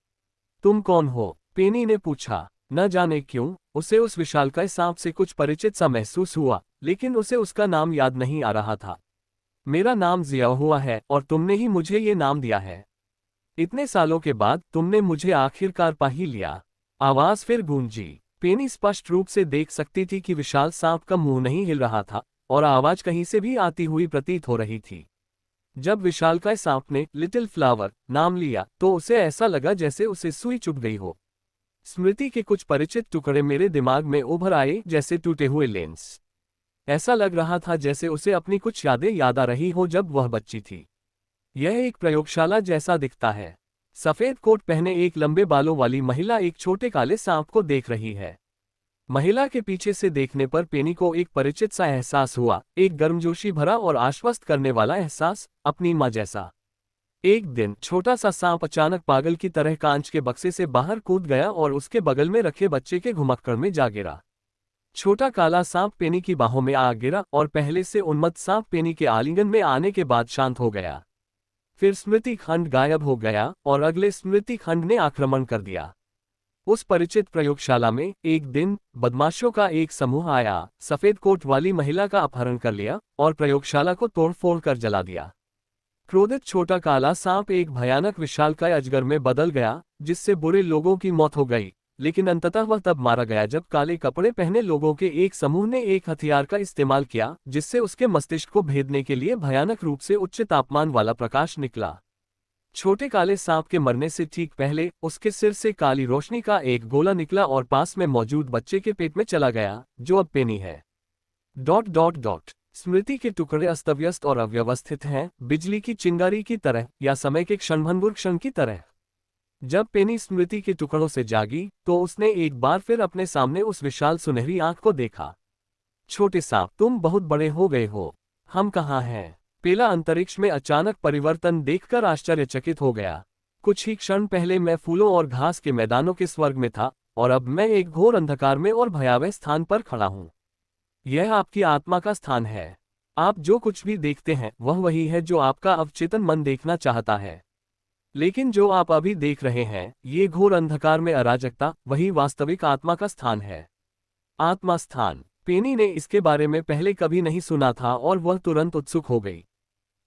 Speaker 1: तुम कौन हो? पेनी ने पूछा। न जाने क्यों उसे उस विशालकाय सांप से कुछ परिचित सा महसूस हुआ, लेकिन उसे उसका नाम याद नहीं आ रहा था। मेरा नाम जिया हुआ है और तुमने ही मुझे ये नाम दिया है। इतने सालों के बाद तुमने मुझे आखिरकार पा ही लिया। आवाज फिर गूंजी। पेनी स्पष्ट रूप से देख सकती थी कि विशाल सांप का मुंह नहीं हिल रहा था और आवाज कहीं से भी आती हुई प्रतीत हो रही थी। जब विशालकाय सांप ने लिटिल फ्लावर नाम लिया तो उसे ऐसा लगा जैसे उसे सुई चुभ गई हो। स्मृति के कुछ परिचित टुकड़े मेरे दिमाग में उभर आए, जैसे टूटे हुए लेंस। ऐसा लग रहा था जैसे उसे अपनी कुछ यादें याद आ रही हो जब वह बच्ची थी। यह एक प्रयोगशाला जैसा दिखता है। सफेद कोट पहने एक लंबे बालों वाली महिला एक छोटे काले सांप को देख रही है। महिला के पीछे से देखने पर पेनी को एक परिचित सा एहसास हुआ, एक गर्मजोशी भरा और आश्वस्त करने वाला एहसास, अपनी माँ जैसा। एक दिन छोटा सा सांप अचानक पागल की तरह कांच के बक्से से बाहर कूद गया और उसके बगल में रखे बच्चे के घुमक्कड़ में जा गिरा। छोटा काला सांप पेनी की बाहों में आ गिरा और पहले से उन्मत्त सांप पेनी के आलिंगन में आने के बाद शांत हो गया। फिर स्मृति खंड गायब हो गया और अगले स्मृति खंड ने आक्रमण कर दिया। उस परिचित प्रयोगशाला में एक दिन बदमाशों का एक समूह आया, सफेद कोट वाली महिला का अपहरण कर लिया और प्रयोगशाला को तोड़फोड़ कर जला दिया। क्रोधित छोटा काला सांप एक भयानक विशालकाय अजगर में बदल गया, जिससे बुरे लोगों की मौत हो गई, लेकिन अंततः वह तब मारा गया जब काले कपड़े पहने लोगों के एक समूह ने एक हथियार का इस्तेमाल किया, जिससे उसके मस्तिष्क को भेदने के लिए भयानक रूप से उच्च तापमान वाला प्रकाश निकला। छोटे काले सांप के मरने से ठीक पहले उसके सिर से काली रोशनी का एक गोला निकला और पास में मौजूद बच्चे के पेट में चला गया, जो अब पेनी है। ... स्मृति के टुकड़े अस्तव्यस्त और अव्यवस्थित हैं, बिजली की चिंगारी की तरह या समय के क्षणभंगुर क्षण की तरह। जब पेनी स्मृति के टुकड़ों से जागी तो उसने एक बार फिर अपने सामने उस विशाल सुनहरी आंख को देखा। छोटे सांप, तुम बहुत बड़े हो गए हो। हम कहाँ हैं? पेला अंतरिक्ष में अचानक परिवर्तन देखकर आश्चर्यचकित हो गया। कुछ ही क्षण पहले मैं फूलों और घास के मैदानों के स्वर्ग में था और अब मैं एक घोर अंधकार में और भयावह स्थान पर खड़ा हूं। यह आपकी आत्मा का स्थान है। आप जो कुछ भी देखते हैं वह वही है जो आपका अवचेतन मन देखना चाहता है। लेकिन जो आप अभी देख रहे हैं, ये घोर अंधकार में अराजकता, वही वास्तविक आत्मा का स्थान है। आत्मा स्थान। पेनी ने इसके बारे में पहले कभी नहीं सुना था और वह तुरंत उत्सुक हो गई।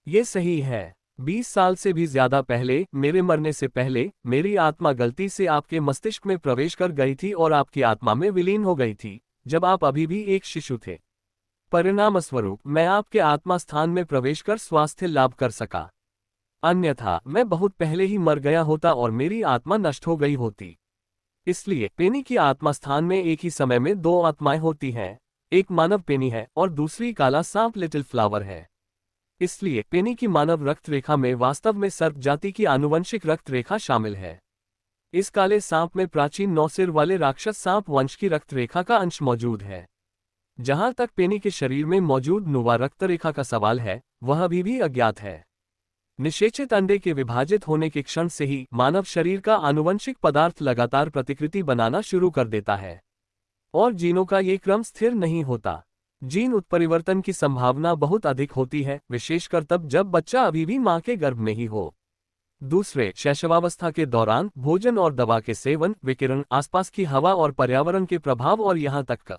Speaker 1: ये सही है। 20 साल से भी ज्यादा पहले, मेरे मरने से पहले, मेरी आत्मा गलती से आपके मस्तिष्क में प्रवेश कर गई थी और आपकी आत्मा में विलीन हो गई थी, जब आप अभी भी एक शिशु थे। परिणामस्वरूप मैं आपके आत्मा स्थान में प्रवेश कर स्वास्थ्य लाभ कर सका। अन्यथा मैं बहुत पहले ही मर गया होता और मेरी आत्मा नष्ट हो गई होती। इसलिए पेनी की आत्मा स्थान में एक ही समय में 2 आत्माएं होती हैं, एक मानव पेनी है और दूसरी काला सांप लिटिल फ्लावर है। इसलिए पेनी की मानव रक्त रेखा में वास्तव में सर्प जाति की आनुवंशिक रक्त रेखा शामिल है। इस काले सांप में प्राचीन 9 सिर वाले राक्षस सांप वंश की रक्त रेखा का अंश मौजूद है। जहां तक पेनी के शरीर में मौजूद नुवा रक्त रेखा का सवाल है, वह अभी भी अज्ञात है। निषेचित अंडे के विभाजित होने के क्षण से ही मानव शरीर का आनुवंशिक पदार्थ लगातार प्रतिकृति बनाना शुरू कर देता है और जीनों का ये क्रम स्थिर नहीं होता। जीन उत्परिवर्तन की संभावना बहुत अधिक होती है, विशेषकर तब जब बच्चा अभी भी मां के गर्भ में ही हो। दूसरे, शैशवावस्था के दौरान भोजन और दवा के सेवन, विकिरण, आसपास की हवा और पर्यावरण के प्रभाव और यहां तक